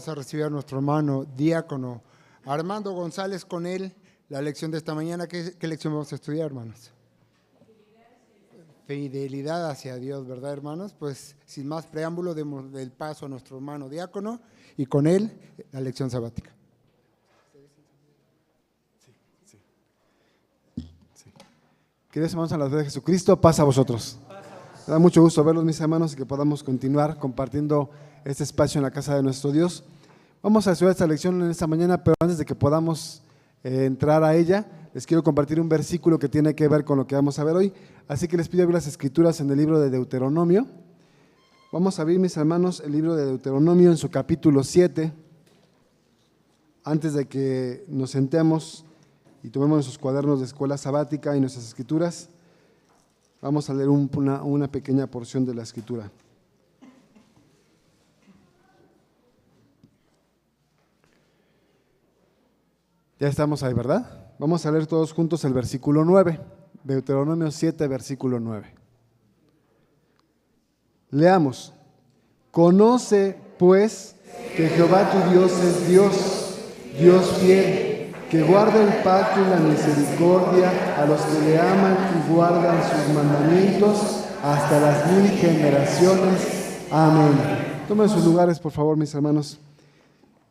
vamos a recibir a nuestro hermano diácono Armando González. Con él, la lección de esta mañana. ¿Qué lección vamos a estudiar, hermanos? Fidelidad hacia Dios, ¿verdad, hermanos? Pues sin más preámbulo, demos el paso a nuestro hermano diácono y con él la lección sabática. Queridos hermanos, a la fe de Jesucristo, paz a vosotros. Me da mucho gusto verlos, mis hermanos, y que podamos continuar compartiendo este espacio en la casa de nuestro Dios. Vamos a estudiar esta lección en esta mañana, pero antes de que podamos entrar a ella, les quiero compartir un versículo que tiene que ver con lo que vamos a ver hoy. Así que les pido abrir las escrituras en el libro de Deuteronomio. Vamos a abrir, mis hermanos, el libro de Deuteronomio en su capítulo 7. Antes de que nos sentemos y tomemos nuestros cuadernos de escuela sabática y nuestras escrituras, vamos a leer una pequeña porción de la escritura. Ya estamos ahí, ¿verdad? Vamos a leer todos juntos el versículo 9, Deuteronomio 7, versículo 9. Leamos. Conoce, pues, que Jehová tu Dios es Dios, Dios fiel, que guarda el pacto y la misericordia a los que le aman y guardan sus mandamientos hasta las 1000 generaciones. Amén. Tomen sus lugares, por favor, mis hermanos.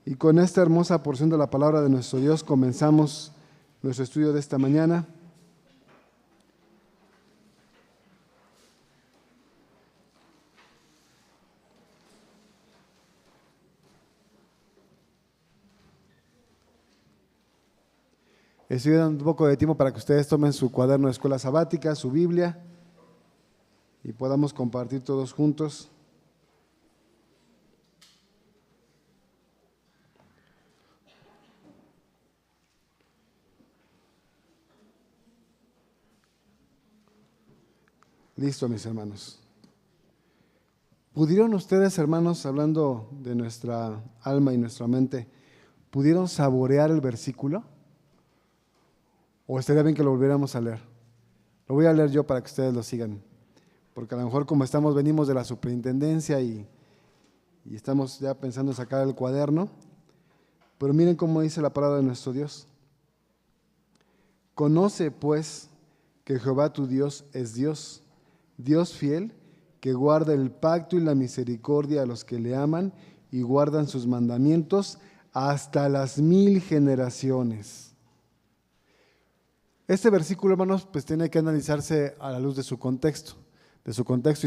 Y con esta hermosa porción de la palabra de nuestro Dios comenzamos nuestro estudio de esta mañana. Estoy dando un poco de tiempo para que ustedes tomen su cuaderno de escuela sabática, su Biblia, y podamos compartir todos juntos. Listo, mis hermanos. ¿Pudieron ustedes, hermanos, hablando de nuestra alma y nuestra mente, pudieron saborear el versículo? ¿O estaría bien que lo volviéramos a leer? Lo voy a leer yo para que ustedes lo sigan, porque a lo mejor como venimos de la superintendencia y estamos ya pensando en sacar el cuaderno, pero miren cómo dice la palabra de nuestro Dios. Conoce, pues, que Jehová tu Dios es Dios, Dios fiel, que guarda el pacto y la misericordia a los que le aman y guardan sus mandamientos hasta las 1000 generaciones. Este versículo, hermanos, pues tiene que analizarse a la luz de su contexto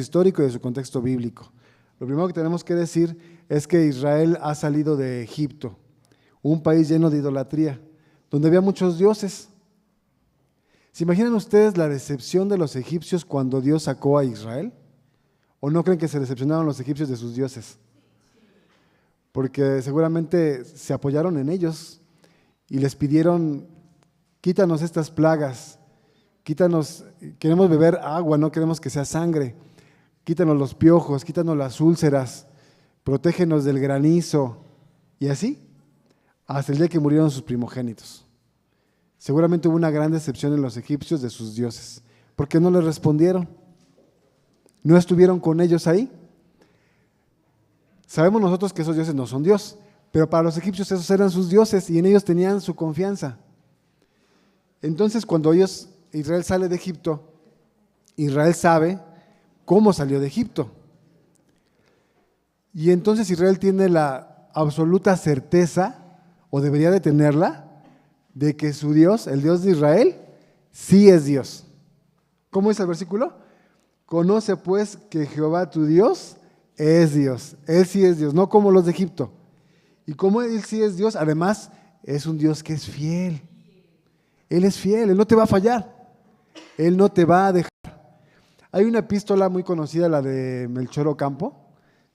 histórico y de su contexto bíblico. Lo primero que tenemos que decir es que Israel ha salido de Egipto, un país lleno de idolatría, donde había muchos dioses. ¿Se imaginan ustedes la decepción de los egipcios cuando Dios sacó a Israel? ¿O no creen que se decepcionaron los egipcios de sus dioses? Porque seguramente se apoyaron en ellos y les pidieron: quítanos estas plagas, quítanos, queremos beber agua, no queremos que sea sangre, quítanos los piojos, quítanos las úlceras, protégenos del granizo, y así, hasta el día que murieron sus primogénitos. Seguramente hubo una gran decepción en los egipcios de sus dioses, porque no les respondieron, no estuvieron con ellos ahí. Sabemos nosotros que esos dioses no son Dios, pero para los egipcios esos eran sus dioses y en ellos tenían su confianza. Entonces, cuando Israel sale de Egipto, Israel sabe cómo salió de Egipto. Y entonces Israel tiene la absoluta certeza, o debería de tenerla, de que su Dios, el Dios de Israel, sí es Dios. ¿Cómo dice el versículo? Conoce pues que Jehová tu Dios es Dios. Él sí es Dios, no como los de Egipto. Y como Él sí es Dios, además es un Dios que es fiel. Él es fiel, Él no te va a fallar, Él no te va a dejar. Hay una epístola muy conocida, la de Melchor Ocampo,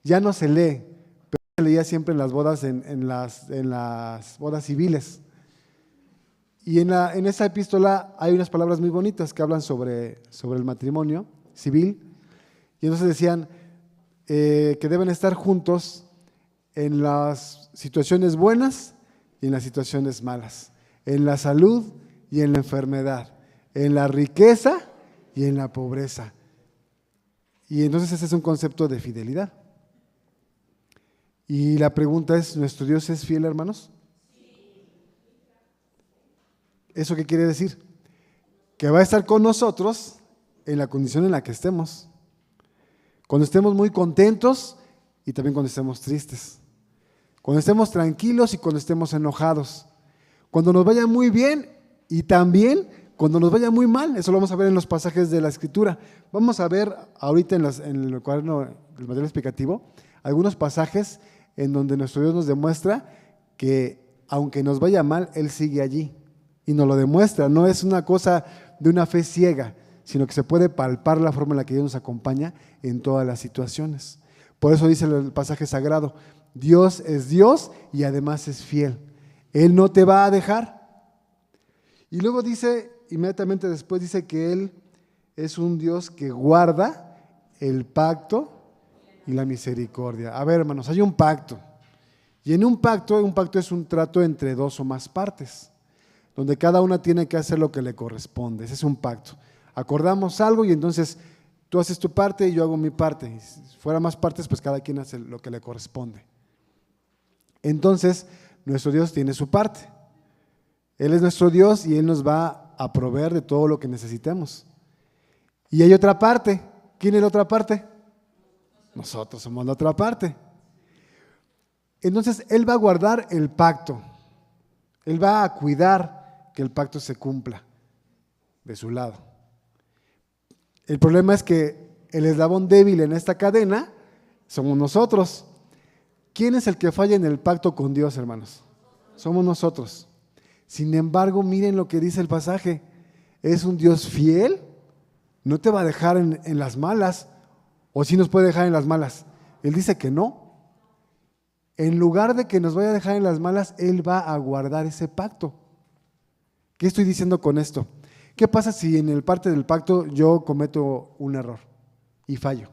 ya no se lee, pero se leía siempre en las bodas, en las bodas civiles. Y en esa epístola hay unas palabras muy bonitas que hablan sobre el matrimonio civil, y entonces decían que deben estar juntos en las situaciones buenas y en las situaciones malas, en la salud y en la enfermedad, en la riqueza y en la pobreza. Y entonces ese es un concepto de fidelidad. Y la pregunta es, ¿nuestro Dios es fiel, hermanos? ¿Eso qué quiere decir? Que va a estar con nosotros en la condición en la que estemos. Cuando estemos muy contentos y también cuando estemos tristes. Cuando estemos tranquilos y cuando estemos enojados. Cuando nos vaya muy bien y también cuando nos vaya muy mal. Eso lo vamos a ver en los pasajes de la Escritura. Vamos a ver ahorita en el cuaderno del material explicativo algunos pasajes en donde nuestro Dios nos demuestra que aunque nos vaya mal, Él sigue allí. Y nos lo demuestra. No es una cosa de una fe ciega, sino que se puede palpar la forma en la que Dios nos acompaña en todas las situaciones. Por eso dice el pasaje sagrado, Dios es Dios y además es fiel. Él no te va a dejar. Y luego dice, inmediatamente después dice que Él es un Dios que guarda el pacto y la misericordia. A ver, hermanos, hay un pacto. Y en un pacto es un trato entre dos o más partes, donde cada una tiene que hacer lo que le corresponde. Ese es un pacto. Acordamos algo y entonces tú haces tu parte y yo hago mi parte. Y si fuera más partes, pues cada quien hace lo que le corresponde. Entonces, nuestro Dios tiene su parte. Él es nuestro Dios y Él nos va a proveer de todo lo que necesitemos. Y hay otra parte. ¿Quién es la otra parte? Nosotros somos la otra parte. Entonces, Él va a guardar el pacto. Él va a cuidar que el pacto se cumpla de su lado. El problema es que el eslabón débil en esta cadena somos nosotros. ¿Quién es el que falla en el pacto con Dios, hermanos? Somos nosotros. Sin embargo, miren lo que dice el pasaje. Es un Dios fiel, no te va a dejar en las malas, o sí nos puede dejar en las malas. Él dice que no. En lugar de que nos vaya a dejar en las malas, Él va a guardar ese pacto. ¿Qué estoy diciendo con esto? ¿Qué pasa si en el parte del pacto yo cometo un error y fallo?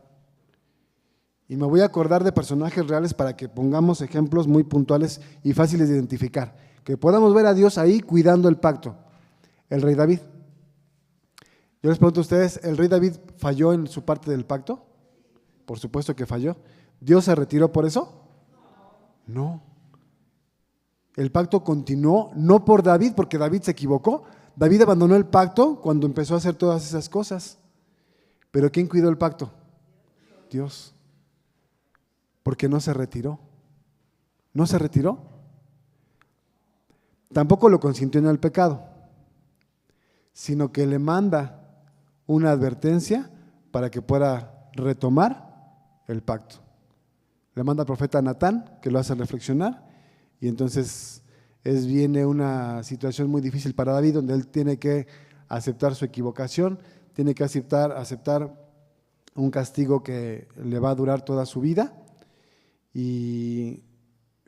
Y me voy a acordar de personajes reales para que pongamos ejemplos muy puntuales y fáciles de identificar. Que podamos ver a Dios ahí cuidando el pacto. El rey David. Yo les pregunto a ustedes, ¿el rey David falló en su parte del pacto? Por supuesto que falló. ¿Dios se retiró por eso? No. El pacto continuó, no por David, porque David se equivocó. David abandonó el pacto cuando empezó a hacer todas esas cosas. ¿Pero quién cuidó el pacto? Dios. Porque no se retiró. ¿No se retiró? Tampoco lo consintió en el pecado, sino que le manda una advertencia para que pueda retomar el pacto. Le manda al profeta Natán, que lo hace reflexionar, y entonces viene una situación muy difícil para David, donde él tiene que aceptar su equivocación, tiene que aceptar un castigo que le va a durar toda su vida, y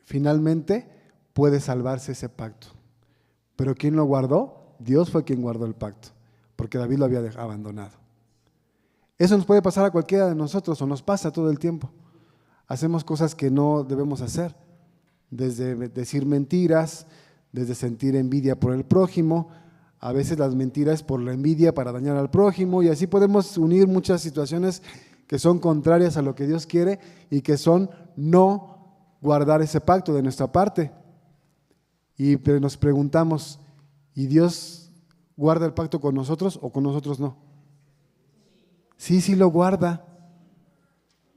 finalmente puede salvarse ese pacto. ¿Pero quién lo guardó? Dios fue quien guardó el pacto, porque David lo había abandonado. Eso nos puede pasar a cualquiera de nosotros, o nos pasa todo el tiempo. Hacemos cosas que no debemos hacer, desde decir mentiras, desde sentir envidia por el prójimo, a veces las mentiras por la envidia para dañar al prójimo, y así podemos unir muchas situaciones que son contrarias a lo que Dios quiere y que son no guardar ese pacto de nuestra parte. Y nos preguntamos, ¿y Dios guarda el pacto con nosotros o con nosotros no? Sí lo guarda.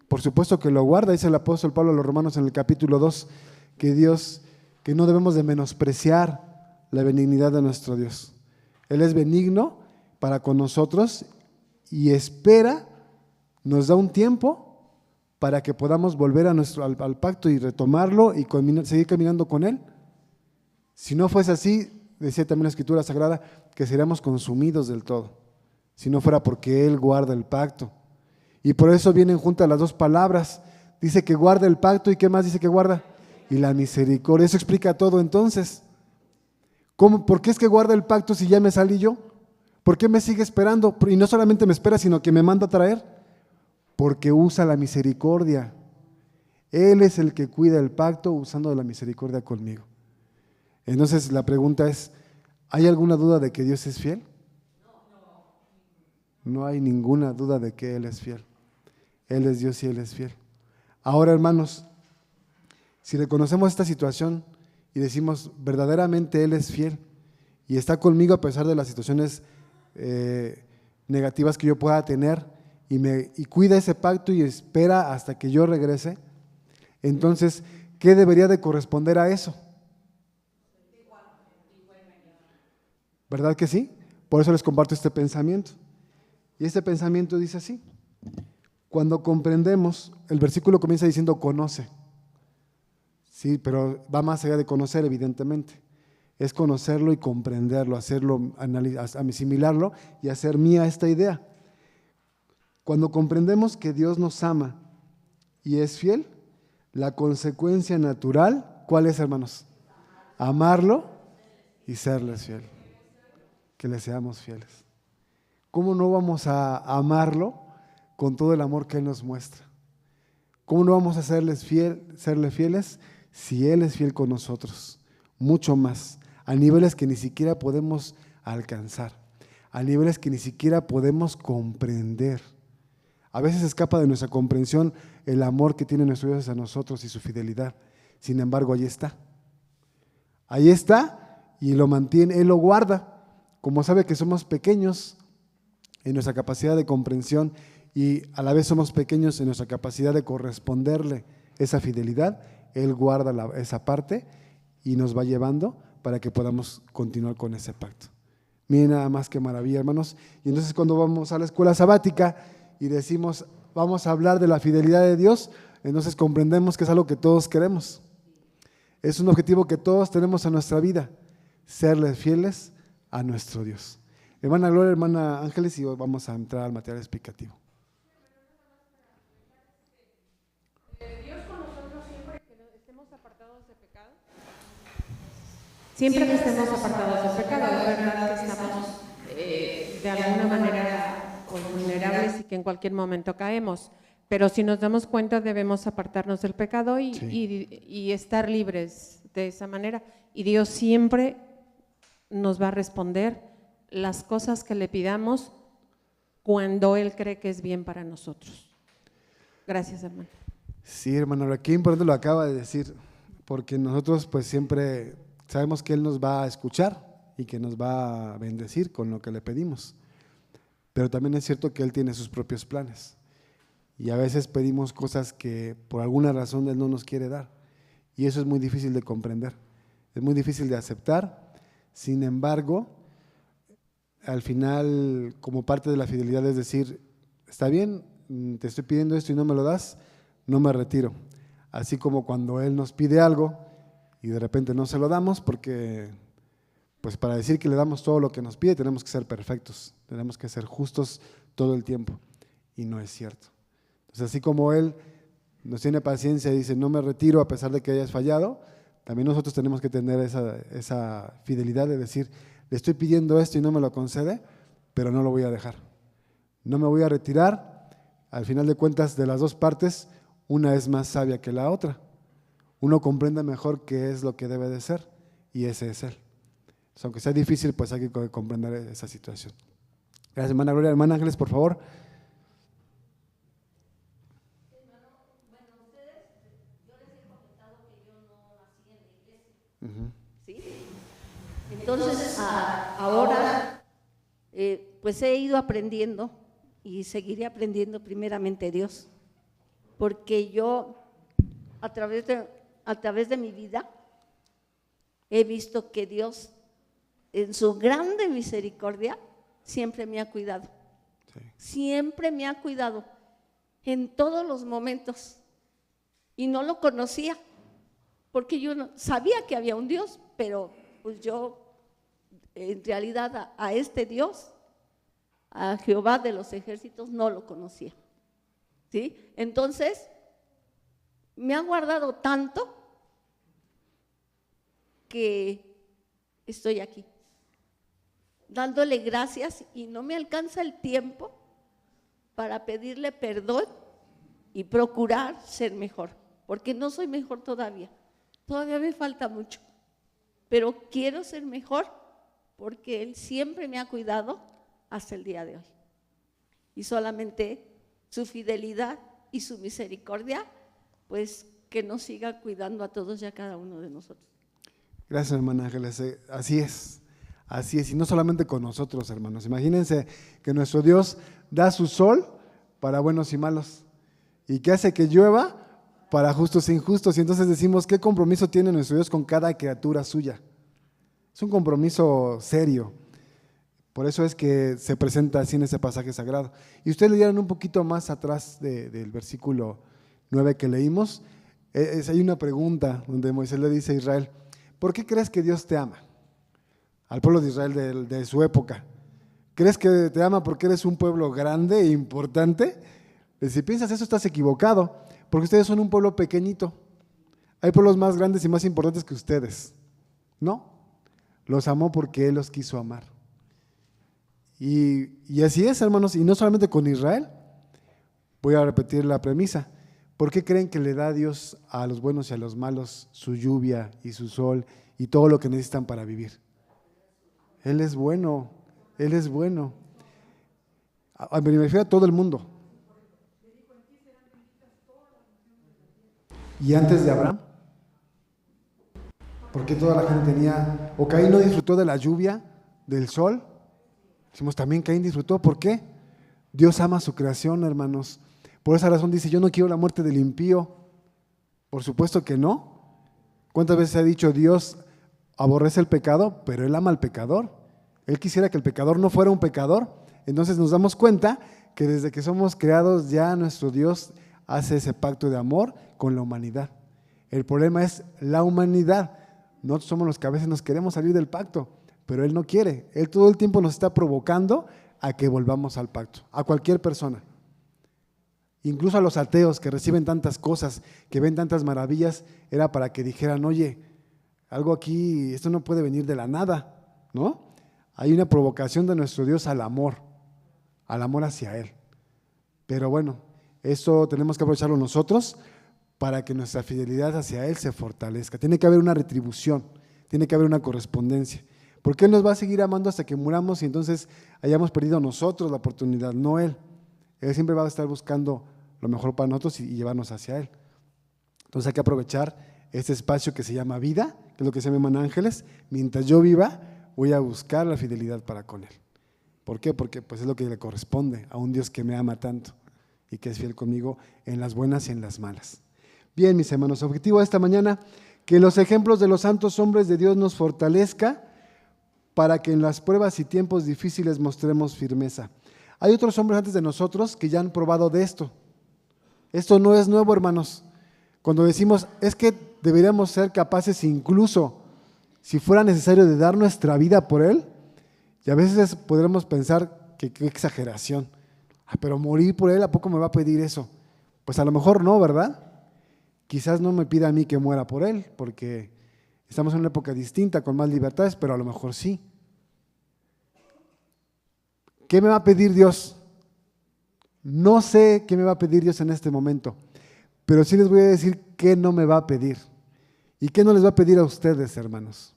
Por supuesto que lo guarda, dice el apóstol Pablo a los Romanos en el capítulo 2, que no debemos de menospreciar la benignidad de nuestro Dios. Él es benigno para con nosotros y espera, nos da un tiempo para que podamos volver al pacto y retomarlo y seguir caminando con Él. Si no fuese así, decía también la Escritura Sagrada, que seríamos consumidos del todo, si no fuera porque Él guarda el pacto. Y por eso vienen juntas las dos palabras. Dice que guarda el pacto, ¿y qué más dice que guarda? Y la misericordia. Eso explica todo entonces. ¿Por qué es que guarda el pacto si ya me salí yo? ¿Por qué me sigue esperando? Y no solamente me espera, sino que me manda a traer. Porque usa la misericordia. Él es el que cuida el pacto usando la misericordia conmigo. Entonces la pregunta es, ¿hay alguna duda de que Dios es fiel? No hay ninguna duda de que Él es fiel. Él es Dios y Él es fiel. Ahora, hermanos, Si reconocemos esta situación y decimos, verdaderamente Él es fiel y está conmigo a pesar de las situaciones negativas que yo pueda tener y cuida ese pacto y espera hasta que yo regrese, entonces, ¿qué debería de corresponder a eso? ¿Verdad que sí? Por eso les comparto este pensamiento. Y este pensamiento dice así: cuando comprendemos, el versículo comienza diciendo conoce, sí, pero va más allá de conocer, evidentemente. Es conocerlo y comprenderlo, hacerlo, asimilarlo y hacer mía esta idea. Cuando comprendemos que Dios nos ama y es fiel, la consecuencia natural, ¿cuál es, hermanos? Amarlo y serles fiel. Que le seamos fieles. ¿Cómo no vamos a amarlo con todo el amor que Él nos muestra? ¿Cómo no vamos a serle fieles si Él es fiel con nosotros? Mucho más, a niveles que ni siquiera podemos alcanzar, a niveles que ni siquiera podemos comprender. A veces escapa de nuestra comprensión el amor que tiene nuestro Dios hacia nosotros y su fidelidad. Sin embargo, ahí está. Ahí está y lo mantiene, Él lo guarda. Como sabe que somos pequeños en nuestra capacidad de comprensión y a la vez somos pequeños en nuestra capacidad de corresponderle esa fidelidad, Él guarda esa parte y nos va llevando para que podamos continuar con ese pacto. Miren nada más que maravilla, hermanos. Y entonces cuando vamos a la escuela sabática y decimos, vamos a hablar de la fidelidad de Dios, entonces comprendemos que es algo que todos queremos. Es un objetivo que todos tenemos en nuestra vida, serles fieles a nuestro Dios. Hermana Gloria, hermana Ángeles, y hoy vamos a entrar al material explicativo. Dios con nosotros siempre que estemos apartados de pecado. Siempre que estemos apartados de pecado, es verdad que estamos de alguna manera vulnerables y que en cualquier momento caemos. Pero si nos damos cuenta debemos apartarnos del pecado y estar libres de esa manera. Y Dios siempre nos va a responder las cosas que le pidamos cuando Él cree que es bien para nosotros. Gracias, hermano. Sí, hermano, qué importante lo acaba de decir, porque nosotros pues siempre sabemos que Él nos va a escuchar y que nos va a bendecir con lo que le pedimos. Pero también es cierto que Él tiene sus propios planes. Y a veces pedimos cosas que por alguna razón Él no nos quiere dar. Y eso es muy difícil de comprender. Es muy difícil de aceptar. Sin embargo, al final, como parte de la fidelidad es decir, está bien, te estoy pidiendo esto y no me lo das, no me retiro. Así como cuando Él nos pide algo y de repente no se lo damos porque, pues para decir que le damos todo lo que nos pide tenemos que ser perfectos, tenemos que ser justos todo el tiempo. Y no es cierto. Entonces, así como Él nos tiene paciencia y dice, no me retiro a pesar de que hayas fallado, también nosotros tenemos que tener esa fidelidad de decir, le estoy pidiendo esto y no me lo concede, pero no lo voy a dejar. No me voy a retirar. Al final de cuentas, de las dos partes, una es más sabia que la otra. Uno comprende mejor qué es lo que debe de ser y ese es Él. Entonces, aunque sea difícil, pues hay que comprender esa situación. Gracias, hermana Gloria. Hermana Ángeles, por favor. ¿Sí? Entonces, ahora, pues he ido aprendiendo y seguiré aprendiendo primeramente Dios, porque yo a través de mi vida he visto que Dios en su grande misericordia siempre me ha cuidado, siempre me ha cuidado en todos los momentos y no lo conocía. Porque yo no, sabía que había un Dios, pero pues yo en realidad a este Dios, a Jehová de los ejércitos, no lo conocía. ¿Sí? Entonces, me ha guardado tanto que estoy aquí, dándole gracias y no me alcanza el tiempo para pedirle perdón y procurar ser mejor, porque no soy mejor todavía. Todavía me falta mucho, pero quiero ser mejor porque Él siempre me ha cuidado hasta el día de hoy. Y solamente su fidelidad y su misericordia, pues que nos siga cuidando a todos y a cada uno de nosotros. Gracias, hermana Ángeles. Así es, y no solamente con nosotros, hermanos. Imagínense que nuestro Dios da su sol para buenos y malos y que hace que llueva para justos e injustos. Y entonces decimos, ¿qué compromiso tiene nuestro Dios con cada criatura suya? Es un compromiso serio. Por eso es que se presenta así en ese pasaje sagrado. Y ustedes leyeron un poquito más atrás del versículo 9 que leímos. Hay una pregunta donde Moisés le dice a Israel, ¿por qué crees que Dios te ama? Al pueblo de Israel de su época. ¿Crees que te ama porque eres un pueblo grande e importante? Si piensas eso, estás equivocado, porque ustedes son un pueblo pequeñito. Hay pueblos más grandes y más importantes que ustedes. No, los amó porque Él los quiso amar. Y así es, hermanos, y no solamente con Israel. Voy a repetir la premisa. ¿Por qué creen que le da Dios a los buenos y a los malos su lluvia y su sol y todo lo que necesitan para vivir? Él es bueno, Él es bueno. Me refiero a todo el mundo. ¿Y antes de Abraham? ¿Por qué toda la gente tenía, o Caín no disfrutó de la lluvia, del sol? Decimos también Caín disfrutó, ¿por qué? Dios ama su creación, hermanos. Por esa razón dice, yo no quiero la muerte del impío. Por supuesto que no. ¿Cuántas veces ha dicho Dios aborrece el pecado, pero Él ama al pecador? Él quisiera que el pecador no fuera un pecador. Entonces nos damos cuenta que desde que somos creados ya nuestro Dios hace ese pacto de amor con la humanidad. El problema es la humanidad. Nosotros somos los que a veces nos queremos salir del pacto, pero Él no quiere. Él todo el tiempo nos está provocando a que volvamos al pacto, a cualquier persona. Incluso a los ateos que reciben tantas cosas, que ven tantas maravillas, era para que dijeran, oye, algo aquí, esto no puede venir de la nada, ¿no? Hay una provocación de nuestro Dios al amor hacia Él. Pero bueno, eso tenemos que aprovecharlo nosotros para que nuestra fidelidad hacia Él se fortalezca. Tiene que haber una retribución, tiene que haber una correspondencia. Porque Él nos va a seguir amando hasta que muramos y entonces hayamos perdido nosotros la oportunidad, no Él. Él siempre va a estar buscando lo mejor para nosotros y llevarnos hacia Él. Entonces hay que aprovechar este espacio que se llama vida, que es lo que se llaman ángeles. Mientras yo viva, voy a buscar la fidelidad para con Él. ¿Por qué? Porque pues es lo que le corresponde a un Dios que me ama tanto y que es fiel conmigo en las buenas y en las malas. Bien, mis hermanos, objetivo de esta mañana, que los ejemplos de los santos hombres de Dios nos fortalezca para que en las pruebas y tiempos difíciles mostremos firmeza. Hay otros hombres antes de nosotros que ya han probado de esto. Esto no es nuevo, hermanos. Cuando decimos, es que deberíamos ser capaces incluso, si fuera necesario, de dar nuestra vida por Él, y a veces podremos pensar que qué exageración. Pero morir por Él, ¿a poco me va a pedir eso? Pues a lo mejor no, ¿verdad? Quizás no me pida a mí que muera por Él, porque estamos en una época distinta, con más libertades, pero a lo mejor sí. ¿Qué me va a pedir Dios? No sé qué me va a pedir Dios en este momento, pero sí les voy a decir qué no me va a pedir. ¿Y qué no les va a pedir a ustedes, hermanos?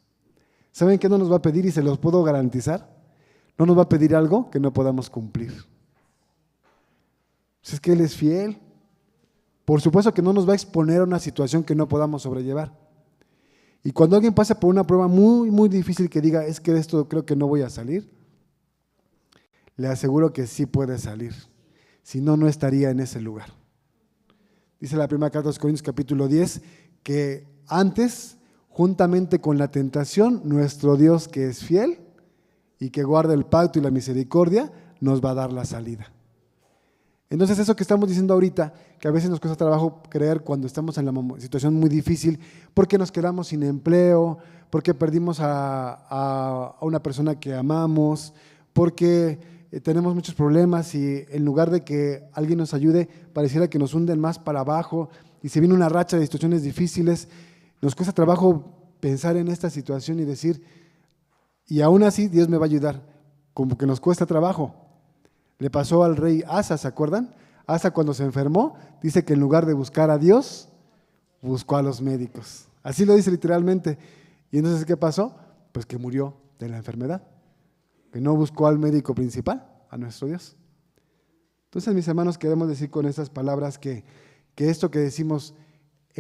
¿Saben qué no nos va a pedir y se los puedo garantizar? No nos va a pedir algo que no podamos cumplir. Pues es que Él es fiel. Por supuesto que no nos va a exponer a una situación que no podamos sobrellevar. Y cuando alguien pase por una prueba muy, muy difícil que diga, es que de esto creo que no voy a salir, le aseguro que sí puede salir. Si no, no estaría en ese lugar. Dice la primera carta de los Corintios capítulo 10, que antes, juntamente con la tentación, nuestro Dios que es fiel y que guarda el pacto y la misericordia, nos va a dar la salida. Entonces eso que estamos diciendo ahorita, que a veces nos cuesta trabajo creer cuando estamos en la situación muy difícil, porque nos quedamos sin empleo, porque perdimos a una persona que amamos, porque tenemos muchos problemas y en lugar de que alguien nos ayude, pareciera que nos hunden más para abajo y se viene una racha de situaciones difíciles. Nos cuesta trabajo pensar en esta situación y decir, y aún así Dios me va a ayudar, como que nos cuesta trabajo. Le pasó al rey Asa, ¿se acuerdan? Asa cuando se enfermó, dice que en lugar de buscar a Dios, buscó a los médicos. Así lo dice literalmente. ¿Y entonces qué pasó? Pues que murió de la enfermedad. Que no buscó al médico principal, a nuestro Dios. Entonces, mis hermanos, queremos decir con estas palabras que esto que decimos,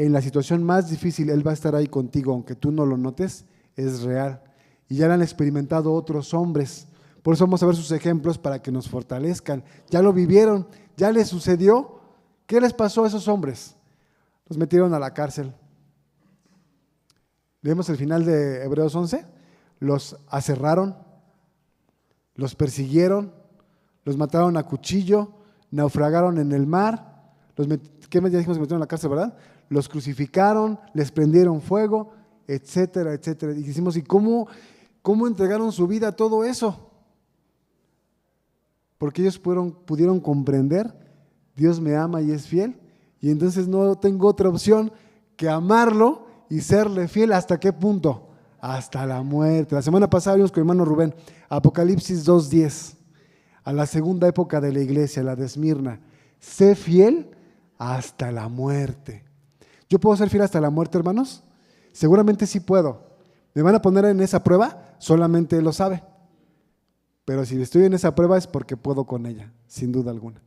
en la situación más difícil Él va a estar ahí contigo, aunque tú no lo notes, es real. Y ya lo han experimentado otros hombres. Por eso vamos a ver sus ejemplos para que nos fortalezcan. Ya lo vivieron, ya les sucedió. ¿Qué les pasó a esos hombres? Los metieron a la cárcel. Leemos el final de Hebreos 11. Los aserraron, los persiguieron, los mataron a cuchillo, naufragaron en el mar. ¿Qué más ya dijimos que metieron a la cárcel, verdad? Los crucificaron, les prendieron fuego, etcétera, etcétera. Y decimos, ¿y cómo entregaron su vida a todo eso? Porque ellos pudieron comprender, Dios me ama y es fiel, y entonces no tengo otra opción que amarlo y serle fiel. ¿Hasta qué punto? Hasta la muerte. La semana pasada vimos con el hermano Rubén, Apocalipsis 2:10, a la segunda época de la iglesia, la de Esmirna. Sé fiel hasta la muerte. ¿Yo puedo ser fiel hasta la muerte, hermanos? Seguramente sí puedo. ¿Me van a poner en esa prueba? Solamente Él lo sabe. Pero si estoy en esa prueba es porque puedo con ella, sin duda alguna.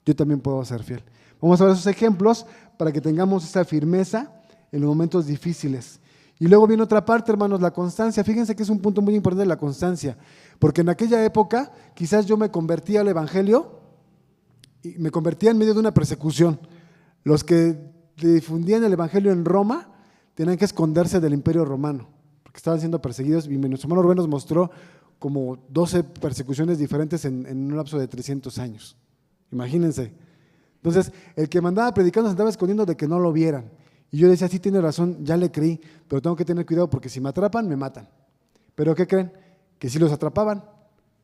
Yo también puedo ser fiel. Vamos a ver esos ejemplos para que tengamos esa firmeza en los momentos difíciles. Y luego viene otra parte, hermanos, la constancia. Fíjense que es un punto muy importante la constancia, porque en aquella época quizás yo me convertía al evangelio y me convertía en medio de una persecución. Los que difundían el evangelio en Roma tenían que esconderse del imperio romano, porque estaban siendo perseguidos, y nuestro hermano Rubén nos mostró como 12 persecuciones diferentes en un lapso de 300 años. Imagínense. Entonces, el que mandaba predicando se andaba escondiendo de que no lo vieran. Y yo decía, sí tiene razón, ya le creí, pero tengo que tener cuidado porque si me atrapan, me matan. ¿Pero qué creen? Que si los atrapaban,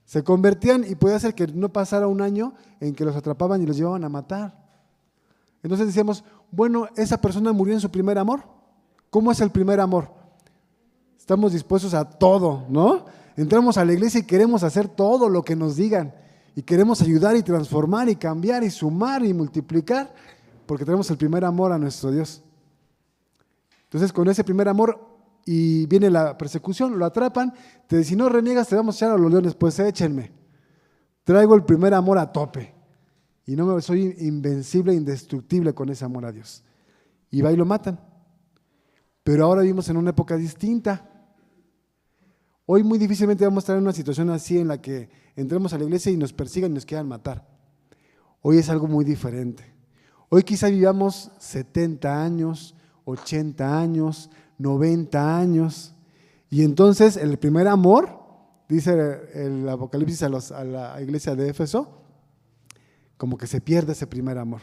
se convertían y podía ser que no pasara un año en que los atrapaban y los llevaban a matar. Entonces decíamos, bueno, esa persona murió en su primer amor. ¿Cómo es el primer amor? Estamos dispuestos a todo, ¿no? Entramos a la iglesia y queremos hacer todo lo que nos digan. Y queremos ayudar y transformar y cambiar y sumar y multiplicar, porque tenemos el primer amor a nuestro Dios. Entonces, con ese primer amor, y viene la persecución, lo atrapan, te dicen, si no reniegas, te vamos a echar a los leones, pues échenme. Traigo el primer amor a tope. Y soy invencible, indestructible con ese amor a Dios. Y va y lo matan. Pero ahora vivimos en una época distinta. Hoy muy difícilmente vamos a estar en una situación así en la que entremos a la iglesia y nos persigan y nos quieran matar. Hoy es algo muy diferente. Hoy quizá vivamos 70 años, 80 años, 90 años. Y entonces el primer amor, dice el Apocalipsis a la iglesia de Éfeso, como que se pierde ese primer amor.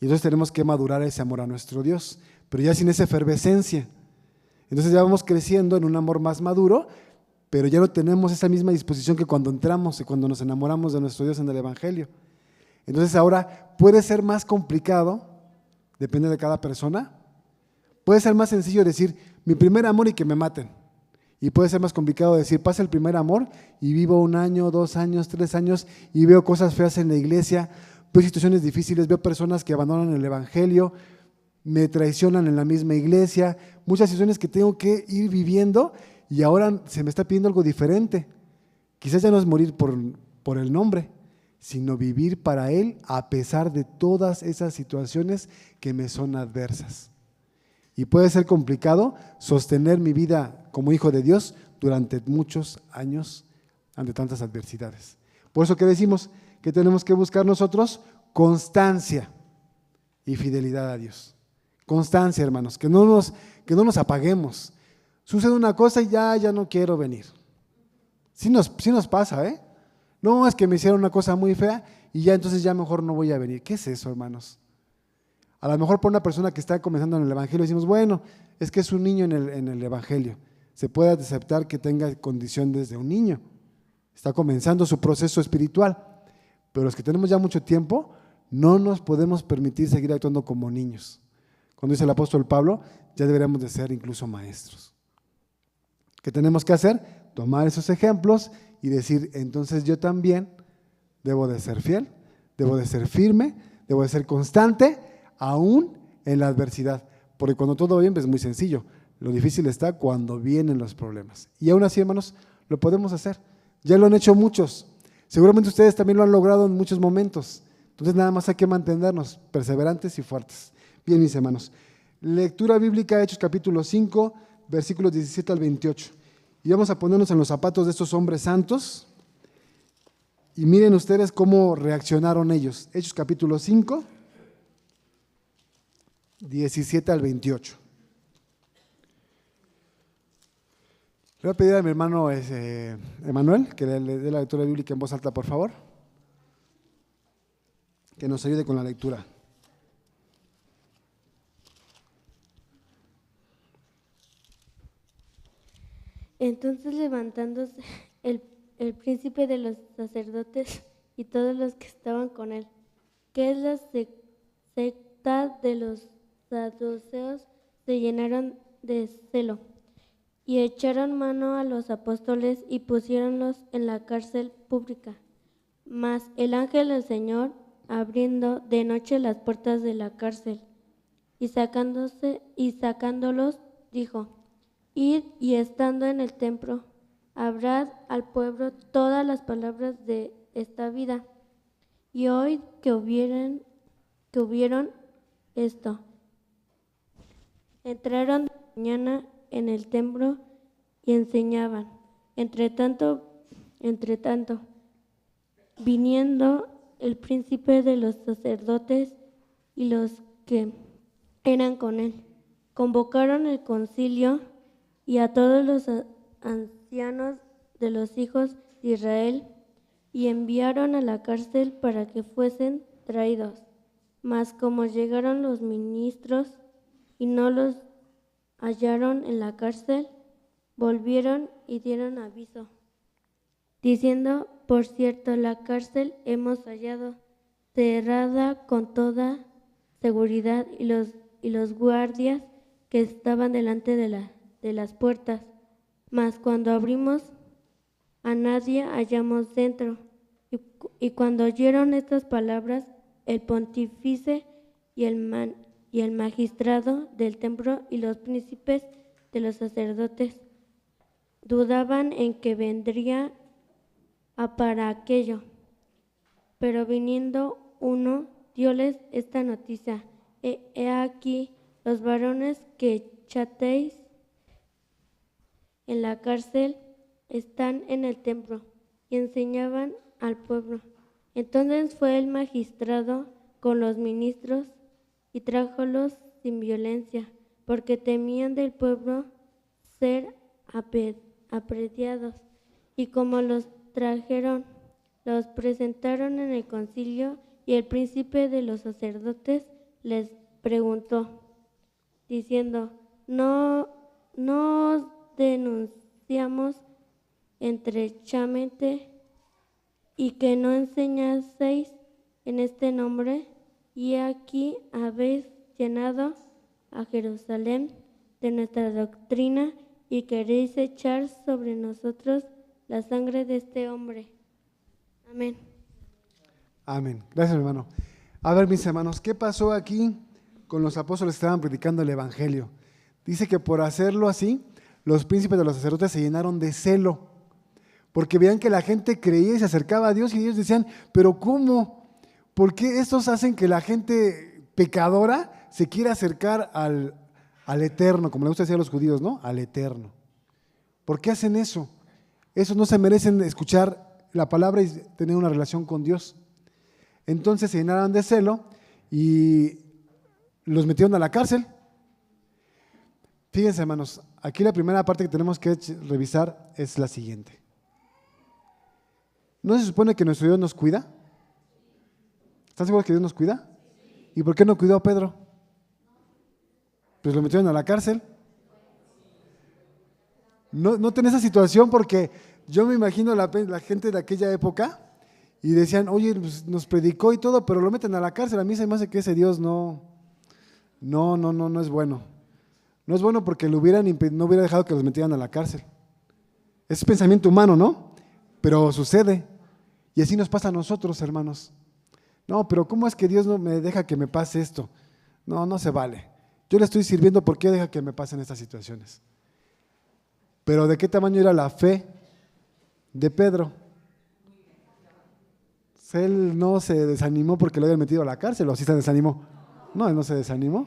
Y entonces tenemos que madurar ese amor a nuestro Dios, pero ya sin esa efervescencia. Entonces ya vamos creciendo en un amor más maduro, pero ya no tenemos esa misma disposición que cuando entramos y cuando nos enamoramos de nuestro Dios en el Evangelio. Entonces ahora puede ser más complicado, depende de cada persona. Puede ser más sencillo decir, mi primer amor y que me maten. Y puede ser más complicado decir, pasa el primer amor y vivo 1 año, 2 años, 3 años y veo cosas feas en la iglesia, veo situaciones difíciles, veo personas que abandonan el Evangelio, me traicionan en la misma iglesia, muchas situaciones que tengo que ir viviendo y ahora se me está pidiendo algo diferente. Quizás ya no es morir por el nombre, sino vivir para Él a pesar de todas esas situaciones que me son adversas. Y puede ser complicado sostener mi vida como hijo de Dios durante muchos años ante tantas adversidades. Por eso que decimos que tenemos que buscar nosotros constancia y fidelidad a Dios. Constancia, hermanos, que no nos apaguemos. Sucede una cosa y ya no quiero venir. Sí nos pasa, ¿eh? No, es que me hicieron una cosa muy fea y ya entonces ya mejor no voy a venir. ¿Qué es eso, hermanos? A lo mejor por una persona que está comenzando en el Evangelio decimos, bueno, es que es un niño en el Evangelio. Se puede aceptar que tenga condición desde un niño. Está comenzando su proceso espiritual. Pero los que tenemos ya mucho tiempo, no nos podemos permitir seguir actuando como niños. Cuando dice el apóstol Pablo, ya deberíamos de ser incluso maestros. ¿Qué tenemos que hacer? Tomar esos ejemplos y decir, entonces yo también debo de ser fiel, debo de ser firme, debo de ser constante, aún en la adversidad. Porque cuando todo va bien, pues es muy sencillo. Lo difícil está cuando vienen los problemas. Y aún así, hermanos, lo podemos hacer. Ya lo han hecho muchos. Seguramente ustedes también lo han logrado en muchos momentos. Entonces nada más hay que mantenernos perseverantes y fuertes. Bien, mis hermanos, Lectura bíblica, Hechos capítulo 5, versículos 17 al 28. Y vamos a ponernos en los zapatos de estos hombres santos. Y miren ustedes cómo reaccionaron ellos. Hechos capítulo 5, 17 al 28. Le voy a pedir a mi hermano Emanuel que le dé la lectura bíblica en voz alta, por favor. Que nos ayude con la lectura. Entonces levantándose el príncipe de los sacerdotes y todos los que estaban con él, que es la secta de los saduceos, se llenaron de celo y echaron mano a los apóstoles y pusiéronlos en la cárcel pública. Mas el ángel del Señor, abriendo de noche las puertas de la cárcel y sacándolos, dijo: Id y estando en el templo, hablad al pueblo todas las palabras de esta vida. Y hoy que hubieron esto, entraron de mañana en el templo y enseñaban. Entre tanto, viniendo el príncipe de los sacerdotes y los que eran con él, convocaron el concilio y a todos los ancianos de los hijos de Israel, y enviaron a la cárcel para que fuesen traídos. Mas como llegaron los ministros y no los hallaron en la cárcel, volvieron y dieron aviso, diciendo: por cierto, la cárcel hemos hallado cerrada con toda seguridad, y los guardias que estaban delante de las puertas. Mas cuando abrimos, a nadie hallamos dentro. Y cuando oyeron estas palabras, el pontífice y el magistrado del templo y los príncipes de los sacerdotes dudaban en que vendría para aquello. Pero viniendo uno, dióles esta noticia: he aquí, los varones que echasteis en la cárcel están en el templo y enseñaban al pueblo. Entonces fue el magistrado con los ministros y trájolos sin violencia, porque temían del pueblo ser aprediados. Y como los trajeron, los presentaron en el concilio, y el príncipe de los sacerdotes les preguntó, diciendo: ¿No os denunciamos estrechamente y que no enseñaseis en este nombre? Y aquí habéis llenado a Jerusalén de nuestra doctrina y queréis echar sobre nosotros la sangre de este hombre. Amén. Amén. Gracias, hermano. A ver, mis hermanos, ¿qué pasó aquí con los apóstoles que estaban predicando el evangelio? Dice que por hacerlo así, los príncipes de los sacerdotes se llenaron de celo, porque veían que la gente creía y se acercaba a Dios, y ellos decían: ¿pero cómo? ¿Por qué estos hacen que la gente pecadora se quiera acercar al Eterno, como le gusta decir a los judíos, ¿no? Al Eterno. ¿Por qué hacen eso? Esos no se merecen escuchar la palabra y tener una relación con Dios. Entonces se llenaron de celo y los metieron a la cárcel. Fíjense, hermanos, aquí la primera parte que tenemos que revisar es la siguiente. ¿No se supone que nuestro Dios nos cuida? ¿Están seguros que Dios nos cuida? ¿Y por qué no cuidó a Pedro? Pues lo metieron a la cárcel. No tenés esa situación, porque yo me imagino la gente de aquella época y decían: oye, pues nos predicó y todo, pero lo meten a la cárcel. A mí se me hace que ese Dios no es bueno. No es bueno, porque no hubiera dejado que los metieran a la cárcel. Es pensamiento humano, ¿no? Pero sucede. Y así nos pasa a nosotros, hermanos. No, pero ¿cómo es que Dios no me deja que me pase esto? No se vale. Yo le estoy sirviendo, ¿por qué deja que me pasen estas situaciones? Pero ¿de qué tamaño era la fe de Pedro? Él no se desanimó porque lo habían metido a la cárcel, ¿o sí se desanimó? No, él no se desanimó.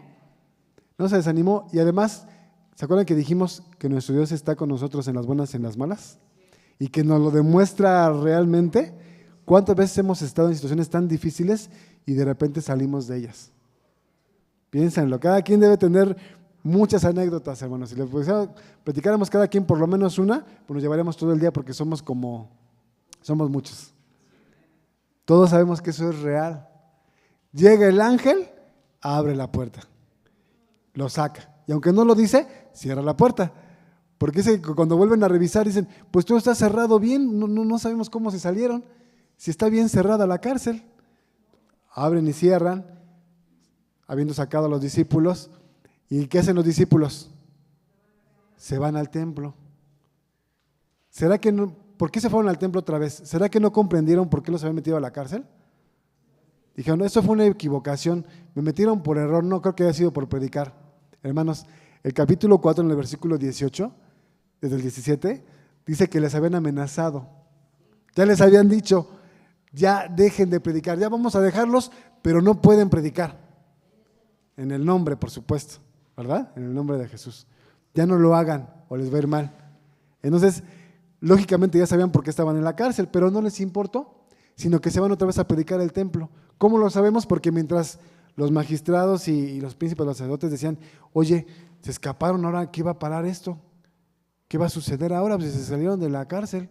No se desanimó y además, ¿se acuerdan que dijimos que nuestro Dios está con nosotros en las buenas y en las malas? Y que nos lo demuestra realmente. ¿Cuántas veces hemos estado en situaciones tan difíciles y de repente salimos de ellas? Piénsenlo, cada quien debe tener muchas anécdotas, hermanos. Si les platicáramos cada quien por lo menos una, pues nos llevaríamos todo el día porque somos muchos. Todos sabemos que eso es real. Llega el ángel, abre la puerta, lo saca. Y aunque no lo dice, cierra la puerta. Porque cuando vuelven a revisar dicen, pues todo está cerrado bien, no sabemos cómo se salieron, si está bien cerrada la cárcel. Abren y cierran, habiendo sacado a los discípulos. ¿Y qué hacen los discípulos? Se van al templo. ¿Será que no? ¿Por qué se fueron al templo otra vez? ¿Será que no comprendieron por qué los habían metido a la cárcel? Dijeron, eso fue una equivocación, me metieron por error, no creo que haya sido por predicar. Hermanos, el capítulo 4 en el versículo 18, desde el 17, dice que les habían amenazado. Ya les habían dicho, ya dejen de predicar, ya vamos a dejarlos, pero no pueden predicar. En el nombre, por supuesto, ¿verdad? En el nombre de Jesús. Ya no lo hagan o les va a ir mal. Entonces, lógicamente ya sabían por qué estaban en la cárcel, pero no les importó, sino que se van otra vez a predicar el templo. ¿Cómo lo sabemos? Porque mientras los magistrados y los príncipes, los sacerdotes decían, oye, se escaparon, ahora ¿qué va a parar esto? ¿Qué va a suceder ahora? Pues se salieron de la cárcel.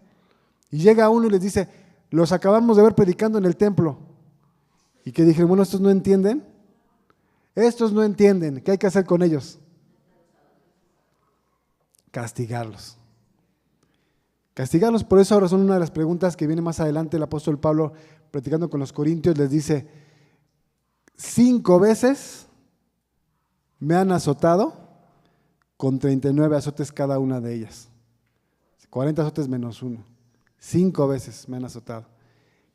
Y llega uno y les dice, los acabamos de ver predicando en el templo. ¿Y qué dijeron? Bueno, estos no entienden. Estos no entienden. ¿Qué hay que hacer con ellos? Castigarlos. Castigarlos, por eso ahora son una de las preguntas que viene más adelante. El apóstol Pablo, platicando con los corintios, les dice, 5 veces me han azotado con 39 azotes cada una de ellas. 40 azotes menos 1. 5 veces me han azotado.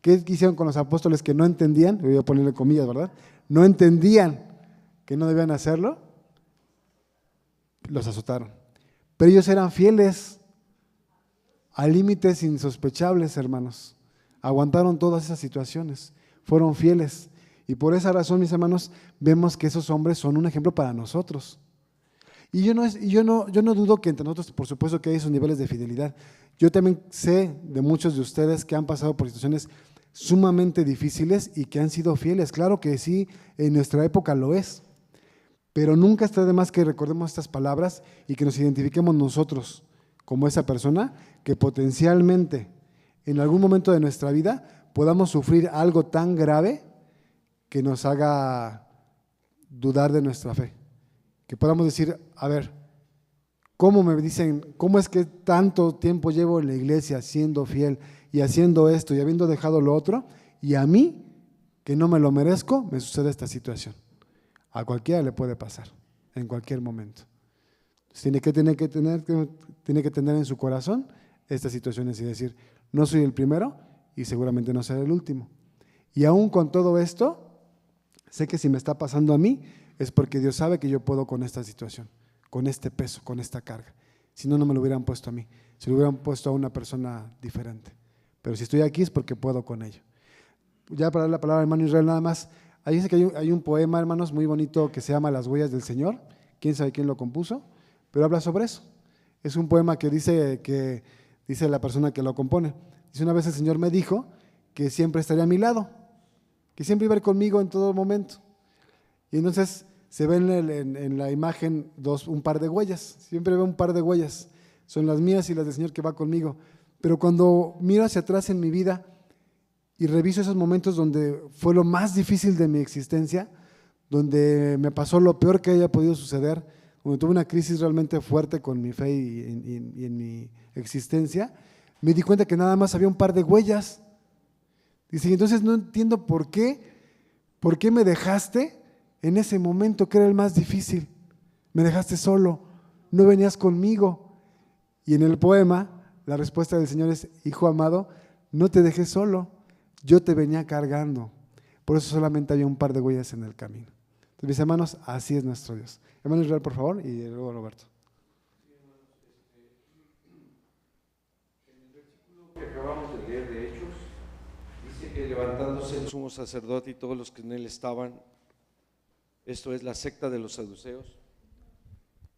¿Qué hicieron con los apóstoles que no entendían? Voy a ponerle comillas, ¿verdad? No entendían que no debían hacerlo. Los azotaron. Pero ellos eran fieles a límites insospechables, hermanos. Aguantaron todas esas situaciones. Fueron fieles. Y por esa razón, mis hermanos, vemos que esos hombres son un ejemplo para nosotros. Y yo no dudo que entre nosotros, por supuesto que hay esos niveles de fidelidad. Yo también sé de muchos de ustedes que han pasado por situaciones sumamente difíciles y que han sido fieles. Claro que sí, en nuestra época lo es. Pero nunca está de más que recordemos estas palabras y que nos identifiquemos nosotros como esa persona que potencialmente en algún momento de nuestra vida podamos sufrir algo tan grave que nos haga dudar de nuestra fe. Que podamos decir, a ver, ¿cómo me dicen, cómo es que tanto tiempo llevo en la iglesia siendo fiel y haciendo esto y habiendo dejado lo otro, y a mí, que no me lo merezco, me sucede esta situación? A cualquiera le puede pasar, en cualquier momento. Tiene que tener en su corazón estas situaciones y decir, no soy el primero y seguramente no seré el último. Y aún con todo esto, sé que si me está pasando a mí, es porque Dios sabe que yo puedo con esta situación, con este peso, con esta carga. Si no, no me lo hubieran puesto a mí, se lo hubieran puesto a una persona diferente. Pero si estoy aquí es porque puedo con ello. Ya para dar la palabra al hermano Israel nada más, ahí dice que hay un poema, hermanos, muy bonito que se llama Las huellas del Señor. ¿Quién sabe quién lo compuso? Pero habla sobre eso. Es un poema que dice la persona que lo compone. Dice, una vez el Señor me dijo que siempre estaría a mi lado, que siempre iba a ir conmigo en todo momento. Y entonces se ve en la imagen un par de huellas, siempre veo un par de huellas, son las mías y las del Señor que va conmigo. Pero cuando miro hacia atrás en mi vida y reviso esos momentos donde fue lo más difícil de mi existencia, donde me pasó lo peor que haya podido suceder, donde tuve una crisis realmente fuerte con mi fe y en mi existencia, me di cuenta que nada más había un par de huellas. Dice, y entonces no entiendo por qué me dejaste en ese momento que era el más difícil. Me dejaste solo, no venías conmigo. Y en el poema, la respuesta del Señor es, hijo amado, no te dejé solo, yo te venía cargando. Por eso solamente había un par de huellas en el camino. Entonces, mis hermanos, así es nuestro Dios. Hermano Israel, por favor, y luego Roberto. En el versículo que acabamos de leer de Hechos, dice que levantándose el sumo sacerdote y todos los que en él estaban, esto es la secta de los saduceos,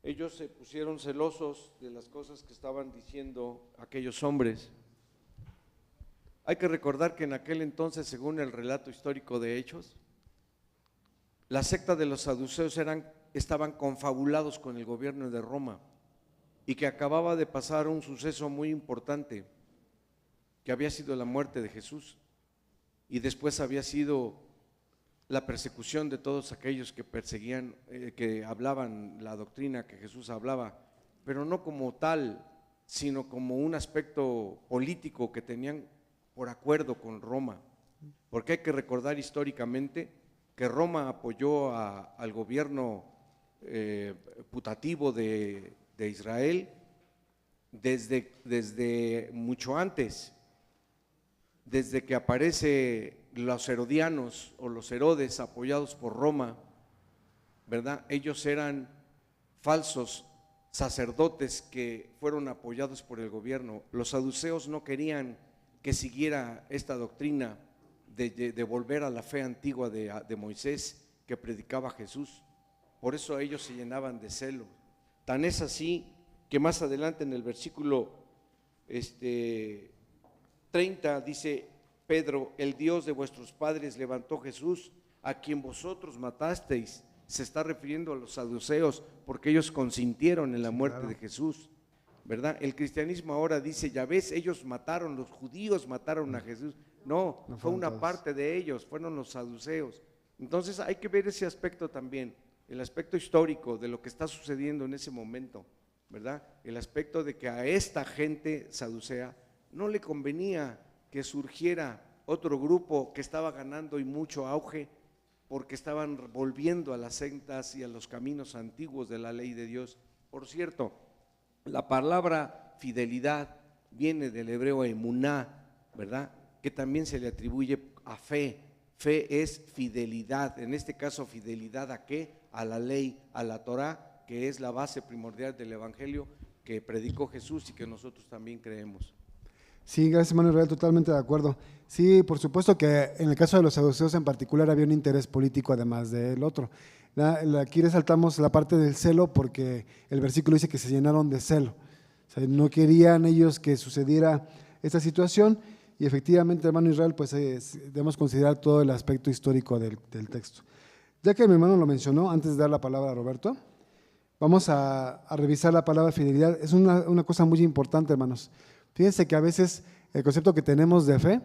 ellos se pusieron celosos de las cosas que estaban diciendo aquellos hombres. Hay que recordar que en aquel entonces, según el relato histórico de Hechos, la secta de los saduceos estaban confabulados con el gobierno de Roma y que acababa de pasar un suceso muy importante, que había sido la muerte de Jesús y después había sido la persecución de todos aquellos que perseguían, que hablaban la doctrina que Jesús hablaba, pero no como tal, sino como un aspecto político que tenían por acuerdo con Roma, porque hay que recordar históricamente que Roma apoyó al gobierno putativo de Israel desde mucho antes, desde que aparece los herodianos o los Herodes apoyados por Roma, ¿verdad? Ellos eran falsos sacerdotes que fueron apoyados por el gobierno. Los saduceos no querían que siguiera esta doctrina de volver a la fe antigua de Moisés que predicaba Jesús. Por eso ellos se llenaban de celo. Tan es así que más adelante en el versículo 30 dice Pedro: el Dios de vuestros padres levantó Jesús, a quien vosotros matasteis. Se está refiriendo a los saduceos porque ellos consintieron en la muerte de Jesús, ¿verdad? El cristianismo ahora dice: ya ves, ellos mataron, los judíos mataron a Jesús. No, fue una parte de ellos, fueron los saduceos. Entonces hay que ver ese aspecto también, el aspecto histórico de lo que está sucediendo en ese momento, ¿verdad? El aspecto de que a esta gente saducea no le convenía que surgiera otro grupo que estaba ganando y mucho auge, porque estaban volviendo a las sendas y a los caminos antiguos de la ley de Dios. Por cierto, la palabra fidelidad viene del hebreo emuná, ¿verdad? Que también se le atribuye a fe. Fe es fidelidad, en este caso fidelidad ¿a qué? A la ley, a la Torá, que es la base primordial del evangelio que predicó Jesús y que nosotros también creemos. Sí, gracias, hermano Israel, totalmente de acuerdo. Sí, por supuesto que en el caso de los saduceos en particular había un interés político además del otro. Aquí resaltamos la parte del celo porque el versículo dice que se llenaron de celo. O sea, no querían ellos que sucediera esta situación y efectivamente, hermano Israel, pues debemos considerar todo el aspecto histórico del texto. Ya que mi hermano lo mencionó, antes de dar la palabra a Roberto, vamos a revisar la palabra fidelidad. Es una cosa muy importante, hermanos. Fíjense que a veces el concepto que tenemos de fe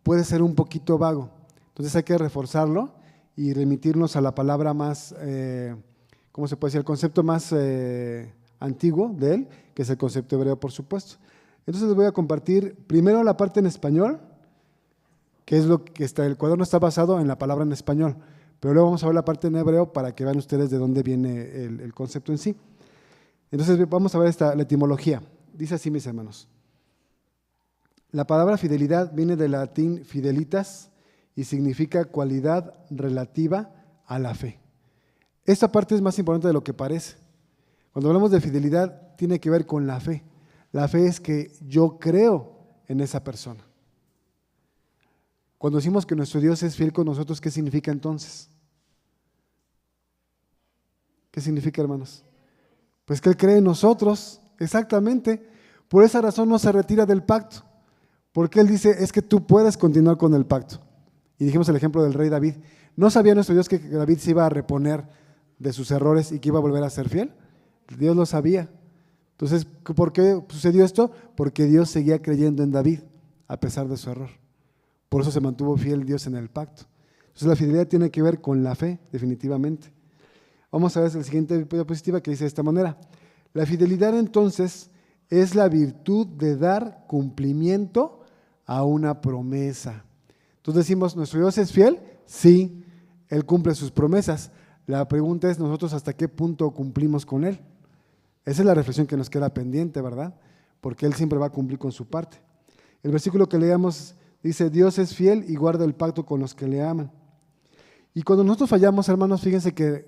puede ser un poquito vago, entonces hay que reforzarlo y remitirnos a la palabra más, ¿cómo se puede decir? El concepto más antiguo de él, que es el concepto hebreo, por supuesto. Entonces les voy a compartir primero la parte en español, que es lo que está, el cuaderno está basado en la palabra en español, pero luego vamos a ver la parte en hebreo para que vean ustedes de dónde viene el concepto en sí. Entonces vamos a ver la etimología. Dice así, mis hermanos. La palabra fidelidad viene del latín fidelitas y significa cualidad relativa a la fe. Esta parte es más importante de lo que parece. Cuando hablamos de fidelidad, tiene que ver con la fe. La fe es que yo creo en esa persona. Cuando decimos que nuestro Dios es fiel con nosotros, ¿qué significa entonces? ¿Qué significa, hermanos? Pues que Él cree en nosotros, exactamente. Por esa razón no se retira del pacto. Porque Él dice, es que tú puedes continuar con el pacto. Y dijimos el ejemplo del rey David. ¿No sabía nuestro Dios que David se iba a reponer de sus errores y que iba a volver a ser fiel? Dios lo sabía. Entonces, ¿por qué sucedió esto? Porque Dios seguía creyendo en David a pesar de su error. Por eso se mantuvo fiel Dios en el pacto. Entonces la fidelidad tiene que ver con la fe, definitivamente. Vamos a ver el siguiente diapositiva que dice de esta manera. La fidelidad entonces es la virtud de dar cumplimiento a una promesa. Entonces decimos, ¿nuestro Dios es fiel? Sí, Él cumple sus promesas. La pregunta es nosotros hasta qué punto cumplimos con Él. Esa es la reflexión que nos queda pendiente, ¿verdad? Porque Él siempre va a cumplir con su parte. El versículo que leamos dice, Dios es fiel y guarda el pacto con los que le aman. Y cuando nosotros fallamos, hermanos, fíjense que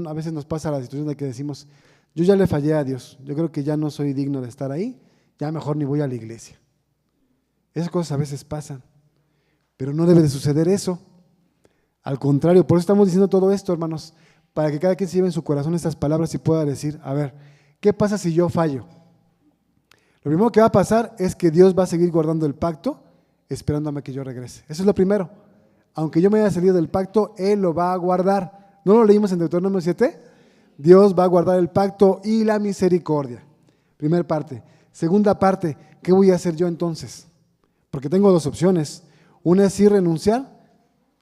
a veces nos pasa la situación de que decimos, yo ya le fallé a Dios, yo creo que ya no soy digno de estar ahí, ya mejor ni voy a la iglesia. Esas cosas a veces pasan, pero no debe de suceder eso. Al contrario, por eso estamos diciendo todo esto, hermanos, para que cada quien se lleve en su corazón estas palabras y pueda decir, a ver, ¿qué pasa si yo fallo? Lo primero que va a pasar es que Dios va a seguir guardando el pacto, esperándome que yo regrese. Eso es lo primero. Aunque yo me haya salido del pacto, Él lo va a guardar. ¿No lo leímos en Deuteronomio 7? Dios va a guardar el pacto y la misericordia. Primera parte. Segunda parte, ¿qué voy a hacer yo entonces? Porque tengo dos opciones. Una es ir renunciar,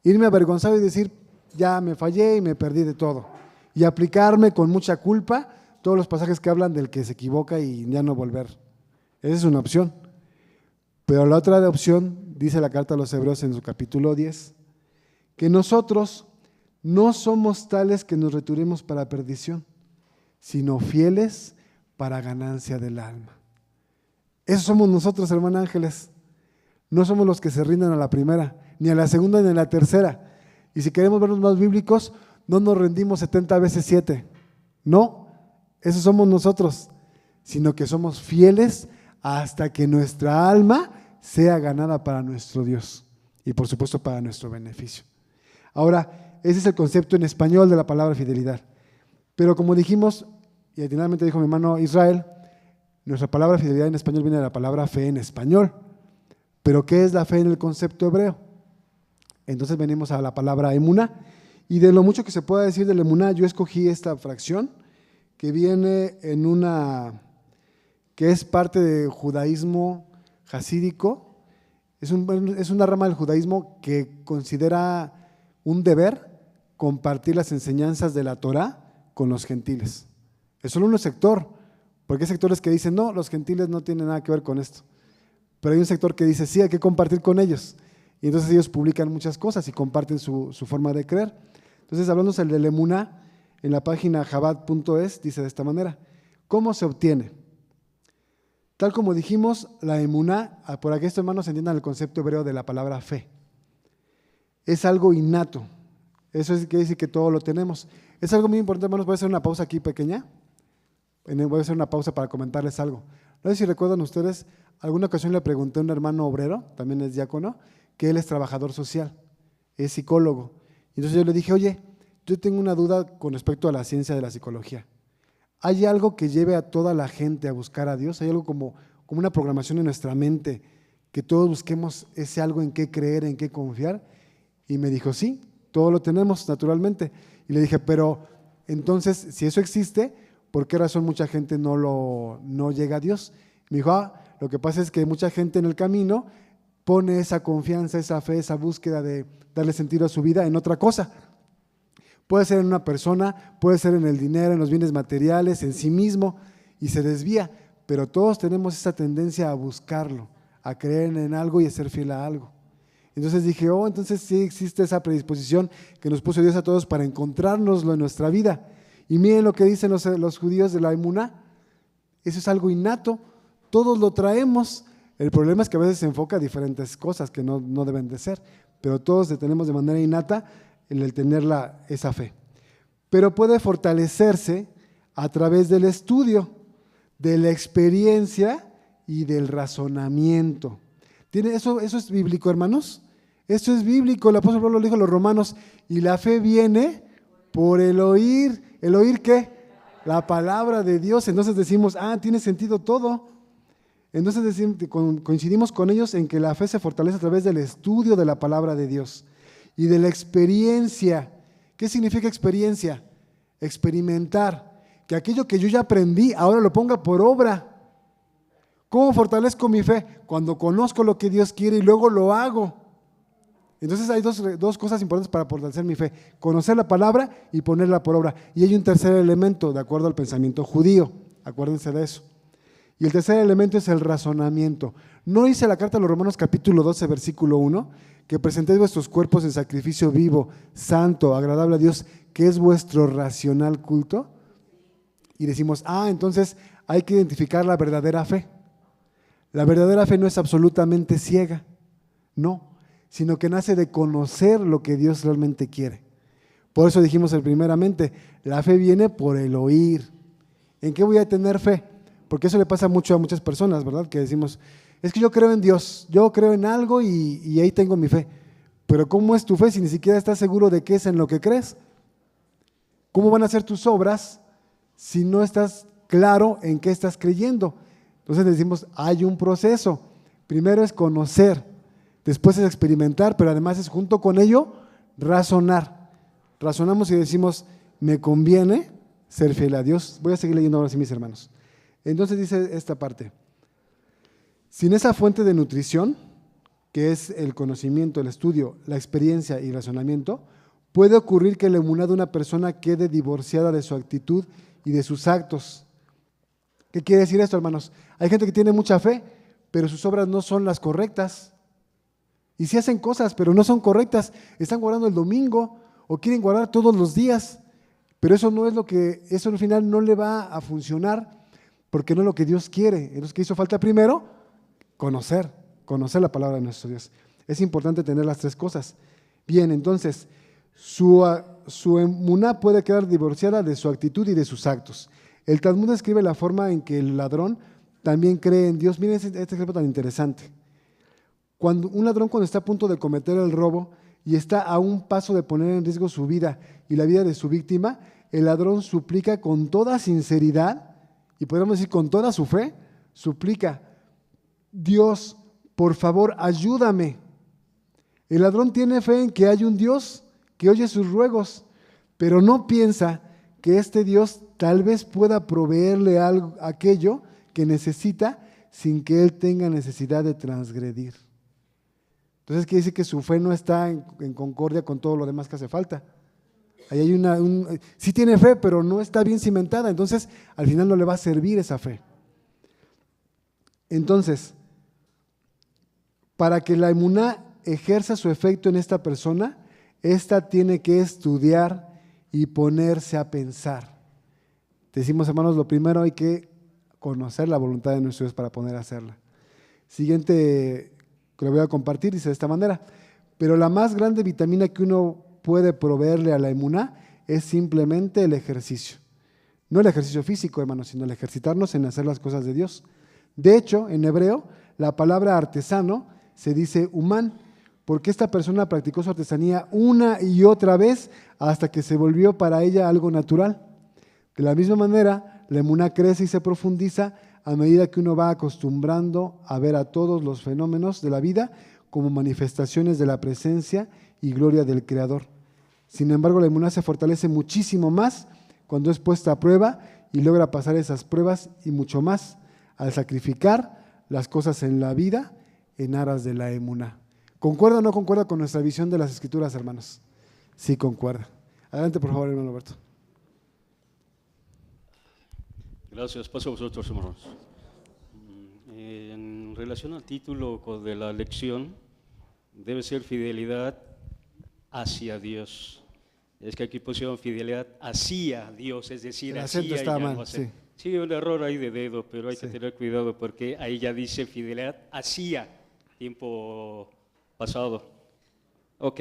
irme avergonzado y decir, ya me fallé y me perdí de todo. Y aplicarme con mucha culpa todos los pasajes que hablan del que se equivoca y ya no volver. Esa es una opción. Pero la otra opción, dice la carta a los Hebreos en su capítulo 10, que nosotros no somos tales que nos retiremos para perdición, sino fieles para ganancia del alma. Eso somos nosotros, hermana Ángeles. No somos los que se rinden a la primera, ni a la segunda, ni a la tercera. Y si queremos vernos más bíblicos, no nos rendimos 70 veces 7. No, esos somos nosotros, sino que somos fieles hasta que nuestra alma sea ganada para nuestro Dios y por supuesto para nuestro beneficio. Ahora, ese es el concepto en español de la palabra fidelidad. Pero como dijimos, y atinadamente dijo mi hermano Israel, nuestra palabra fidelidad en español viene de la palabra fe en español. Pero ¿qué es la fe en el concepto hebreo? Entonces venimos a la palabra emuná. Y de lo mucho que se pueda decir del emuná, yo escogí esta fracción que viene en que es parte del judaísmo jasídico. Es una rama del judaísmo que considera un deber compartir las enseñanzas de la Torá con los gentiles. Es solo un sector, porque hay sectores que dicen, no, los gentiles no tienen nada que ver con esto. Pero hay un sector que dice, sí, hay que compartir con ellos. Y entonces ellos publican muchas cosas y comparten su forma de creer. Entonces, hablando del emuná, en la página chabad.es, dice de esta manera, ¿cómo se obtiene? Tal como dijimos, la emuná, por aquí estos hermanos entiendan el concepto hebreo de la palabra fe. Es algo innato. Eso quiere decir que todo lo tenemos. Es algo muy importante, hermanos. Voy a hacer una pausa aquí pequeña. Voy a hacer una pausa para comentarles algo. No sé si recuerdan ustedes, alguna ocasión le pregunté a un hermano obrero, también es diácono, que él es trabajador social, es psicólogo. Entonces yo le dije, oye, yo tengo una duda con respecto a la ciencia de la psicología. ¿Hay algo que lleve a toda la gente a buscar a Dios? ¿Hay algo como una programación en nuestra mente que todos busquemos ese algo en qué creer, en qué confiar? Y me dijo, sí, todo lo tenemos naturalmente. Y le dije, pero entonces, si eso existe, ¿por qué razón mucha gente no llega a Dios? Me dijo, lo que pasa es que mucha gente en el camino pone esa confianza, esa fe, esa búsqueda de darle sentido a su vida en otra cosa. Puede ser en una persona, puede ser en el dinero, en los bienes materiales, en sí mismo, y se desvía. Pero todos tenemos esa tendencia a buscarlo, a creer en algo y a ser fiel a algo. Entonces dije, entonces sí existe esa predisposición que nos puso Dios a todos para encontrárnoslo en nuestra vida. Y miren lo que dicen los judíos de la emuná. Eso es algo innato, todos lo traemos. El problema es que a veces se enfoca a diferentes cosas que no deben de ser, pero todos tenemos de manera innata el tener esa fe. Pero puede fortalecerse a través del estudio, de la experiencia y del razonamiento. ¿Eso es bíblico, hermanos? Esto es bíblico, el apóstol Pablo lo dijo a los romanos, y la fe viene por el oír. ¿El oír qué? La palabra de Dios. Entonces decimos, tiene sentido todo. Entonces coincidimos con ellos en que la fe se fortalece a través del estudio de la palabra de Dios y de la experiencia. ¿Qué significa experiencia? Experimentar, que aquello que yo ya aprendí ahora lo ponga por obra. ¿Cómo fortalezco mi fe? Cuando conozco lo que Dios quiere y luego lo hago. Entonces hay dos cosas importantes para fortalecer mi fe: conocer la palabra y ponerla por obra. Y hay un tercer elemento, de acuerdo al pensamiento judío, acuérdense de eso. Y el tercer elemento es el razonamiento. ¿No dice la carta a los Romanos capítulo 12, versículo 1, que presentéis vuestros cuerpos en sacrificio vivo, santo, agradable a Dios, que es vuestro racional culto? Y decimos, entonces hay que identificar la verdadera fe. La verdadera fe no es absolutamente ciega, no, sino que nace de conocer lo que Dios realmente quiere. Por eso dijimos primeramente, la fe viene por el oír. ¿En qué voy a tener fe? Porque eso le pasa mucho a muchas personas, ¿verdad? Que decimos, es que yo creo en Dios, yo creo en algo y ahí tengo mi fe. Pero ¿cómo es tu fe si ni siquiera estás seguro de qué es en lo que crees? ¿cómo van a ser tus obras si no estás claro en qué estás creyendo? Entonces decimos, hay un proceso. Primero es conocer, después es experimentar, pero además es junto con ello razonar. Razonamos y decimos, me conviene ser fiel a Dios. Voy a seguir leyendo ahora sí, mis hermanos. Entonces dice esta parte, sin esa fuente de nutrición, que es el conocimiento, el estudio, la experiencia y el razonamiento, puede ocurrir que la emuná de una persona quede divorciada de su actitud y de sus actos. ¿Qué quiere decir esto, hermanos? Hay gente que tiene mucha fe, pero sus obras no son las correctas. Y sí hacen cosas, pero no son correctas. Están guardando el domingo o quieren guardar todos los días, pero eso no es lo que, eso al final no le va a funcionar porque no es lo que Dios quiere. Entonces, ¿qué hizo falta primero? Conocer la palabra de nuestro Dios. Es importante tener las tres cosas. Bien, entonces, su emuná puede quedar divorciada de su actitud y de sus actos. El Talmud describe la forma en que el ladrón también cree en Dios. Miren este ejemplo tan interesante. Un ladrón cuando está a punto de cometer el robo y está a un paso de poner en riesgo su vida y la vida de su víctima, el ladrón suplica con toda sinceridad y podríamos decir con toda su fe, suplica, Dios, por favor, ayúdame. El ladrón tiene fe en que hay un Dios que oye sus ruegos, pero no piensa que este Dios tal vez pueda proveerle aquello que necesita sin que él tenga necesidad de transgredir. Entonces quiere decir que su fe no está en concordia con todo lo demás que hace falta. Ahí hay sí tiene fe, pero no está bien cimentada, entonces al final no le va a servir esa fe. Entonces, para que la emuná ejerza su efecto en esta persona, esta tiene que estudiar y ponerse a pensar. Decimos, hermanos, lo primero hay que conocer la voluntad de nuestro Dios para poder hacerla. Siguiente que lo voy a compartir, dice de esta manera, pero la más grande vitamina que uno puede proveerle a la emuná es simplemente el ejercicio. No el ejercicio físico, hermanos, sino el ejercitarnos en hacer las cosas de Dios. De hecho, en hebreo, la palabra artesano se dice humán, porque esta persona practicó su artesanía una y otra vez hasta que se volvió para ella algo natural. De la misma manera, la emuná crece y se profundiza a medida que uno va acostumbrando a ver a todos los fenómenos de la vida como manifestaciones de la presencia y gloria del Creador. Sin embargo, la emuná se fortalece muchísimo más cuando es puesta a prueba y logra pasar esas pruebas y mucho más al sacrificar las cosas en la vida en aras de la emuná. ¿Concuerda o no concuerda con nuestra visión de las Escrituras, hermanos? Sí, concuerda. Adelante, por favor, hermano Alberto. Gracias. Paso a vosotros, hermanos. En relación al título de la lección, debe ser fidelidad hacia Dios. Es que aquí pusieron fidelidad hacia Dios, es decir, el acento hacia está y ya mal, no hacia. sí. Sí, un error ahí de dedo, pero hay que tener cuidado porque ahí ya dice fidelidad hacia tiempo pasado. Ok.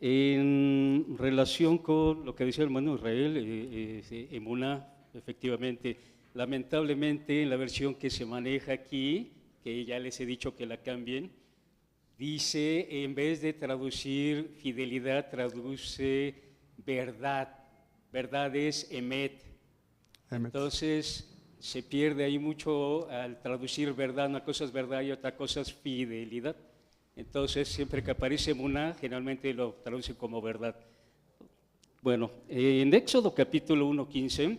En relación con lo que decía el hermano Israel, emuná, efectivamente, lamentablemente en la versión que se maneja aquí, que ya les he dicho que la cambien, dice, en vez de traducir fidelidad, traduce verdad. Verdad es emet. Entonces se pierde ahí mucho al traducir verdad, una cosa es verdad y otra cosa es fidelidad. Entonces siempre que aparece emuná, generalmente lo traduce como verdad. Bueno, en Éxodo capítulo 1:15,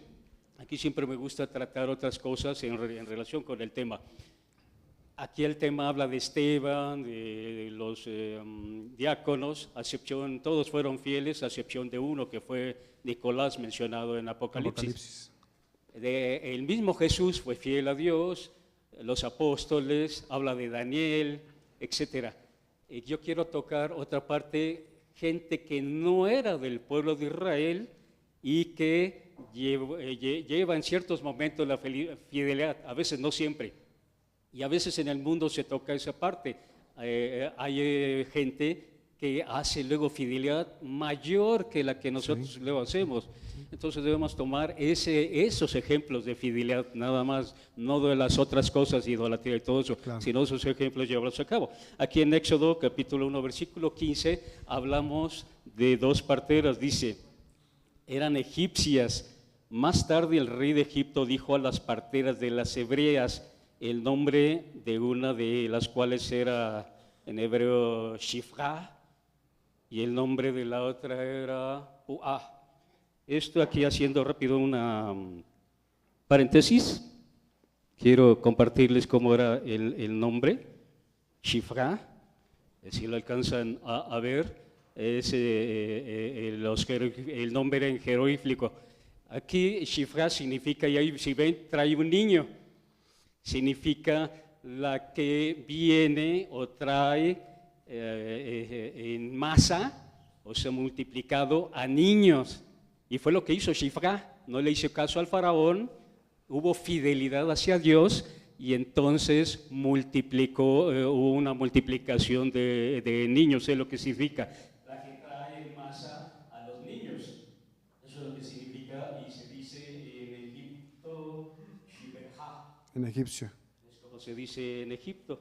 aquí siempre me gusta tratar otras cosas en relación con el tema. Aquí el tema habla de Esteban, de los diáconos, a excepción, todos fueron fieles, a excepción de uno que fue Nicolás mencionado en Apocalipsis. El mismo Jesús fue fiel a Dios, los apóstoles, habla de Daniel, etc. Yo quiero tocar otra parte, gente que no era del pueblo de Israel y que lleva en ciertos momentos la fidelidad, a veces no siempre. Y a veces en el mundo se toca esa parte. Hay gente que hace luego fidelidad mayor que la que nosotros luego hacemos. Entonces debemos tomar esos ejemplos de fidelidad, nada más, no de las otras cosas, idolatría y todo eso, sino esos ejemplos llevarlos a cabo. Aquí en Éxodo capítulo 1, versículo 15, hablamos de dos parteras, dice, eran egipcias. Más tarde el rey de Egipto dijo a las parteras de las hebreas el nombre de una de las cuales era en hebreo Shifra y el nombre de la otra era Puah. Esto aquí haciendo rápido una paréntesis, quiero compartirles cómo era el nombre, Shifra, si lo alcanzan a ver, es, el nombre en jeroglífico. Aquí Shifra significa, y ahí si ven, trae un niño, significa la que viene o trae en masa, o sea, multiplicado a niños. Y fue lo que hizo Shifra, no le hizo caso al faraón, hubo fidelidad hacia Dios y entonces multiplicó, hubo una multiplicación de niños, es lo que significa. La que trae en masa a los niños, eso es lo que significa y se dice en Egipto, Shiberha. En egipcio. Es como se dice en Egipto,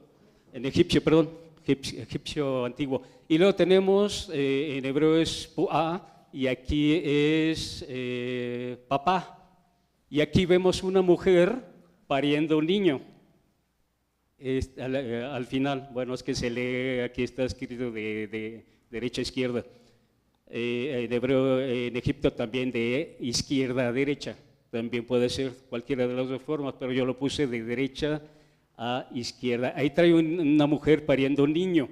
en egipcio, perdón, egipcio antiguo. Y luego tenemos, en hebreo es Puah, y aquí es papá. Y aquí vemos una mujer pariendo un niño. Al final, bueno, es que se lee, aquí está escrito de derecha a izquierda. En hebreo, en Egipto también de izquierda a derecha. También puede ser cualquiera de las dos formas, pero yo lo puse de derecha a izquierda. Ahí trae una mujer pariendo un niño.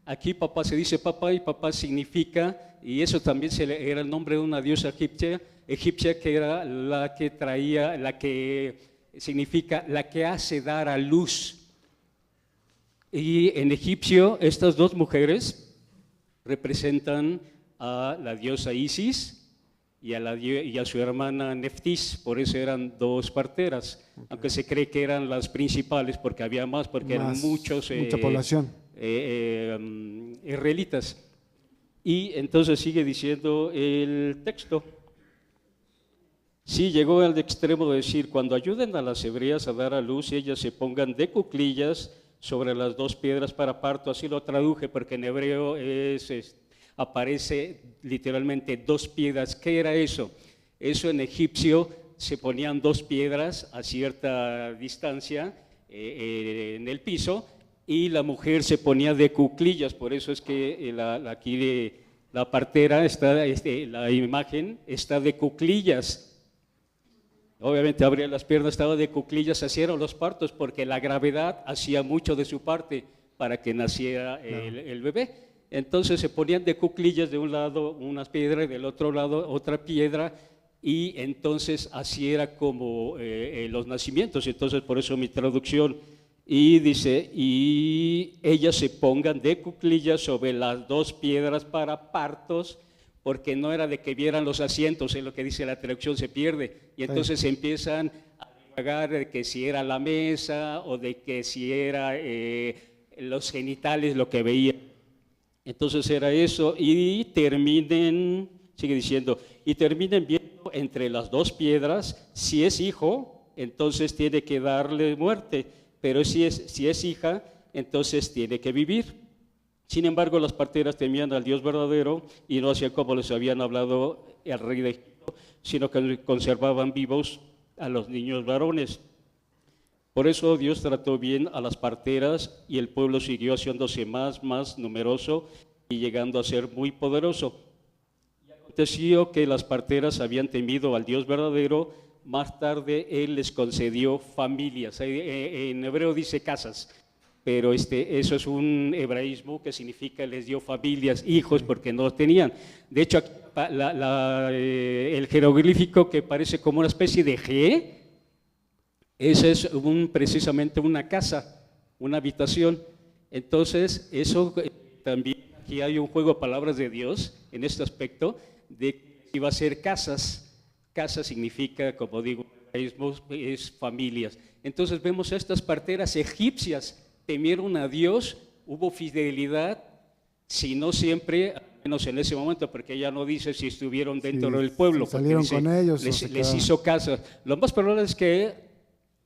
Aquí papá se dice papá y papá significa, y eso también era el nombre de una diosa egipcia que era la que traía, la que significa la que hace dar a luz. Y en egipcio estas dos mujeres representan a la diosa Isis y a su hermana Neftis, por eso eran dos parteras, aunque se cree que eran las principales porque había más, porque eran mucha población. Israelitas. Y entonces sigue diciendo el texto. Sí, llegó al extremo de decir, cuando ayuden a las hebreas a dar a luz y ellas se pongan de cuclillas sobre las dos piedras para parto, así lo traduje porque en hebreo aparece literalmente dos piedras. ¿Qué era eso? Eso en egipcio se ponían dos piedras a cierta distancia en el piso y la mujer se ponía de cuclillas, por eso es que aquí la partera, la imagen está de cuclillas. Obviamente abría las piernas, estaba de cuclillas, hacían los partos porque la gravedad hacía mucho de su parte para que naciera el bebé. Entonces se ponían de cuclillas, de un lado unas piedras, del otro lado otra piedra, y entonces así era como los nacimientos. Entonces por eso mi traducción, y dice, y ellas se pongan de cuclillas sobre las dos piedras para partos, porque no era de que vieran los asientos, es lo que dice la traducción, se pierde, y entonces empiezan a divagar de que si era la mesa o de que si era los genitales lo que veían. Entonces era eso, y terminen, sigue diciendo, y terminen viendo entre las dos piedras, si es hijo, entonces tiene que darle muerte, pero si es hija, entonces tiene que vivir. Sin embargo, las parteras temían al Dios verdadero y no hacían como les habían hablado el rey de Egipto, sino que conservaban vivos a los niños varones. Por eso Dios trató bien a las parteras y el pueblo siguió haciéndose más numeroso y llegando a ser muy poderoso. Y aconteció que las parteras habían temido al Dios verdadero. Más tarde Él les concedió familias. En hebreo dice casas, pero eso es un hebraísmo que significa les dio familias, hijos, porque no los tenían. De hecho, el jeroglífico que parece como una especie de G, ese es precisamente una casa, una habitación. Entonces, eso también, aquí hay un juego de palabras de Dios en este aspecto, de que iba a ser casas. Casa significa, como digo, es familias. Entonces vemos a estas parteras egipcias, temieron a Dios, hubo fidelidad, si no siempre, al menos en ese momento, porque ella no dice si estuvieron dentro del pueblo, salieron dice, con ellos, les hizo casa. Lo más probable es que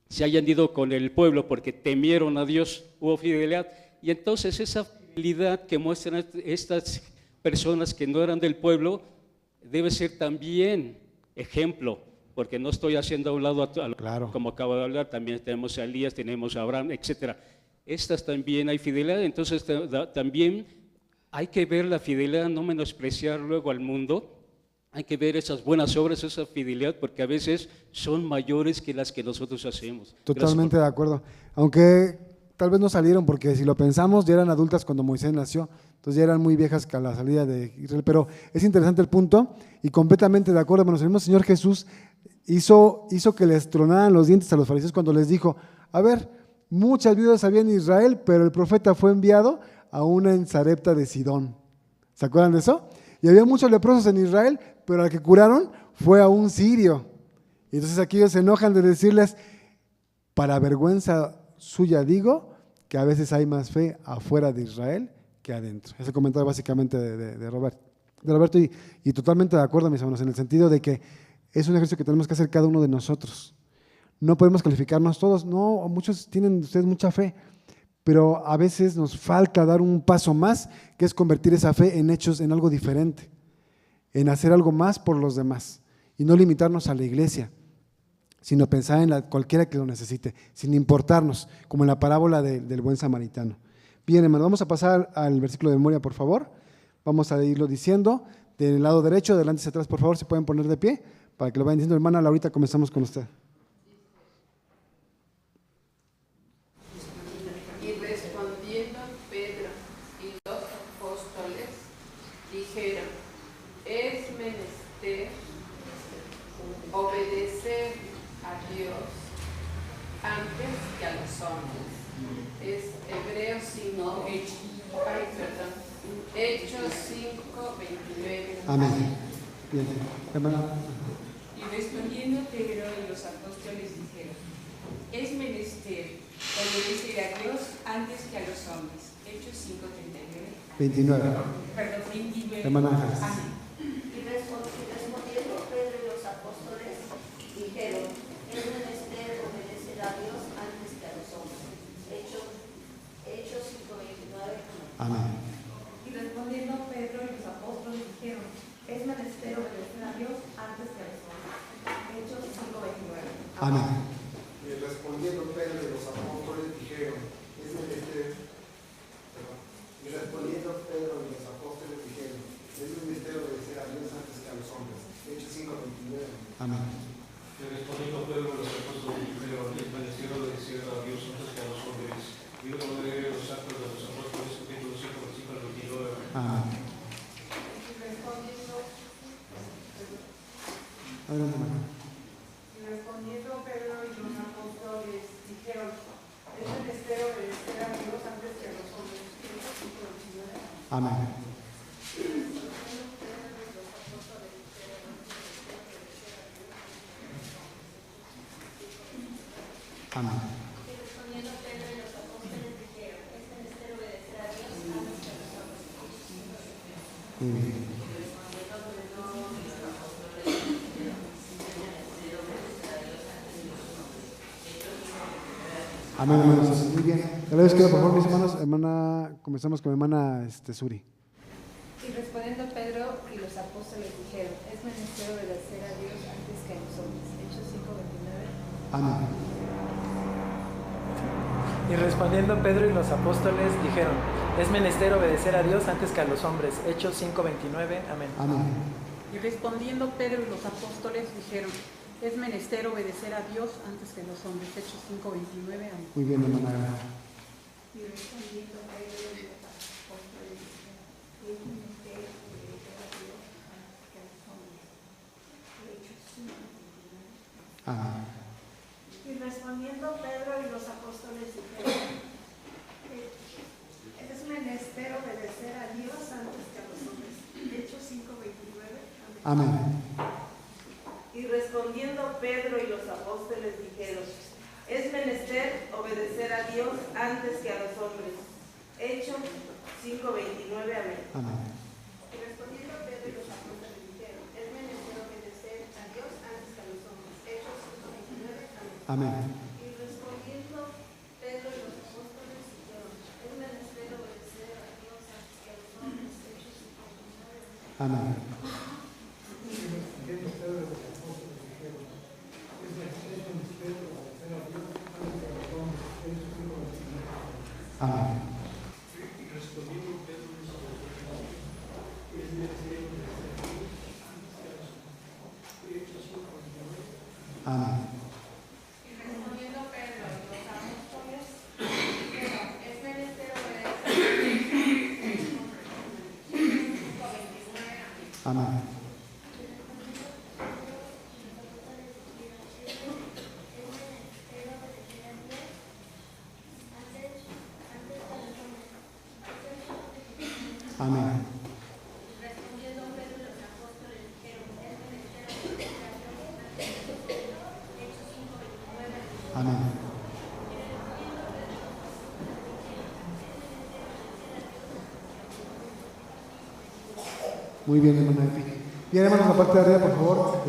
se hayan ido con el pueblo porque temieron a Dios, hubo fidelidad. Y entonces esa fidelidad que muestran estas personas que no eran del pueblo, debe ser también ejemplo, porque no estoy haciendo a un lado Claro. como acabo de hablar, también tenemos a Elías, tenemos a Abraham, etcétera. Estas también hay fidelidad, entonces también hay que ver la fidelidad, no menospreciar luego al mundo. Hay que ver esas buenas obras, esa fidelidad, porque a veces son mayores que las que nosotros hacemos. Totalmente de acuerdo. Aunque tal vez no salieron, porque si lo pensamos, ya eran adultas cuando Moisés nació, entonces ya eran muy viejas a la salida de Israel. Pero es interesante el punto y completamente de acuerdo, hermanos. El mismo Señor Jesús hizo que les tronaran los dientes a los fariseos cuando les dijo, a ver, muchas viudas había en Israel, pero el profeta fue enviado a una en Sarepta de Sidón. ¿Se acuerdan de eso? Y había muchos leprosos en Israel, pero al que curaron fue a un sirio. Y entonces aquí ellos se enojan de decirles, para vergüenza suya digo, que a veces hay más fe afuera de Israel que adentro. Ese comentario básicamente de Roberto y totalmente de acuerdo, mis hermanos, en el sentido de que es un ejercicio que tenemos que hacer cada uno de nosotros. No podemos calificarnos todos, no, muchos tienen ustedes mucha fe, pero a veces nos falta dar un paso más, que es convertir esa fe en hechos, en algo diferente, en hacer algo más por los demás y no limitarnos a la iglesia, sino pensar en cualquiera que lo necesite, sin importarnos, como en la parábola del buen samaritano. Bien, hermano, vamos a pasar al versículo de memoria, por favor. Vamos a irlo diciendo del lado derecho, de adelante hacia atrás, por favor, se pueden poner de pie para que lo vayan diciendo. Hermana Laurita, comenzamos con usted. Y respondiendo Pedro y los apóstoles dijeron, es menester obedecer a Dios antes que a los hombres. Es Hebreos 5, Hechos 5, 29. Amén. Bien, hermana. Y respondiendo Pedro y los apóstoles dijeron, es menester obedecer a Dios antes que a los hombres. Hechos 5:39. 29. Perdón, 29. Hermana. Amén. Y respondiendo Pedro y los apóstoles dijeron, es menester obedecer a Dios antes que a los hombres. Hechos 5:29. Amén. Y respondiendo Pedro y los apóstoles dijeron, es menester obedecer a Dios antes que a los hombres. Hechos 5:29. Amén. Y respondiendo Pedro y los apóstoles dijeron, es menester obedecer a Dios antes que a los hombres. Hechos 5:29. Amén. Y respondiendo Pedro los apóstoles dijeron, es menester obedecer a Dios antes que a los hombres. Y uno de los actos de los apóstoles, capítulo 5, versículo 29. Amén. Adelante, hermana. Y respondiendo Pedro y los apóstoles dijeron, es menester obedecer a Dios antes que a los hombres. Hechos 5:29. Amén. Amén. Muy bien. Amén, hermanos. Muy bien. Ya les quedo, por favor, mis hermanos. Hermana, comenzamos con hermana Suri. Y respondiendo Pedro y los apóstoles dijeron, es menester obedecer a Dios antes que a los hombres. Hechos 5:29. Amén. Y respondiendo Pedro y los apóstoles dijeron, es menester obedecer a Dios antes que a los hombres. Hechos 5:29. Amén. Amén. Y respondiendo Pedro y los apóstoles dijeron, es menester obedecer a Dios antes que a los hombres. Hechos 5:29. Amén. Muy bien, hermana. Y respondiendo Pedro y los apóstoles dijeron, es menester obedecer a Dios antes que a los hombres. Hechos 5:29. Amén. Y respondiendo Pedro y los apóstoles dijeron, es menester obedecer a Dios antes que a los hombres. Hechos 5:29. Amén. Y respondiendo Pedro y los apóstoles dijeron, es menester obedecer a Dios antes que a los hombres. Hechos 5:29. Amén. Amén. Y respondiendo Pedro y los apóstoles dijeron, es menester obedecer a Dios antes que a los hombres. Hechos 5:29. Amén. Amén. Y respondiendo Pedro y los apóstoles dijeron, es menester obedecer a Dios antes que a los hombres. Hechos 5:29. Amén. Amén. Amén. Amén. Amén. Amén. Muy bien, hermano Epi. Bien, hermanos, la parte de arriba, por favor.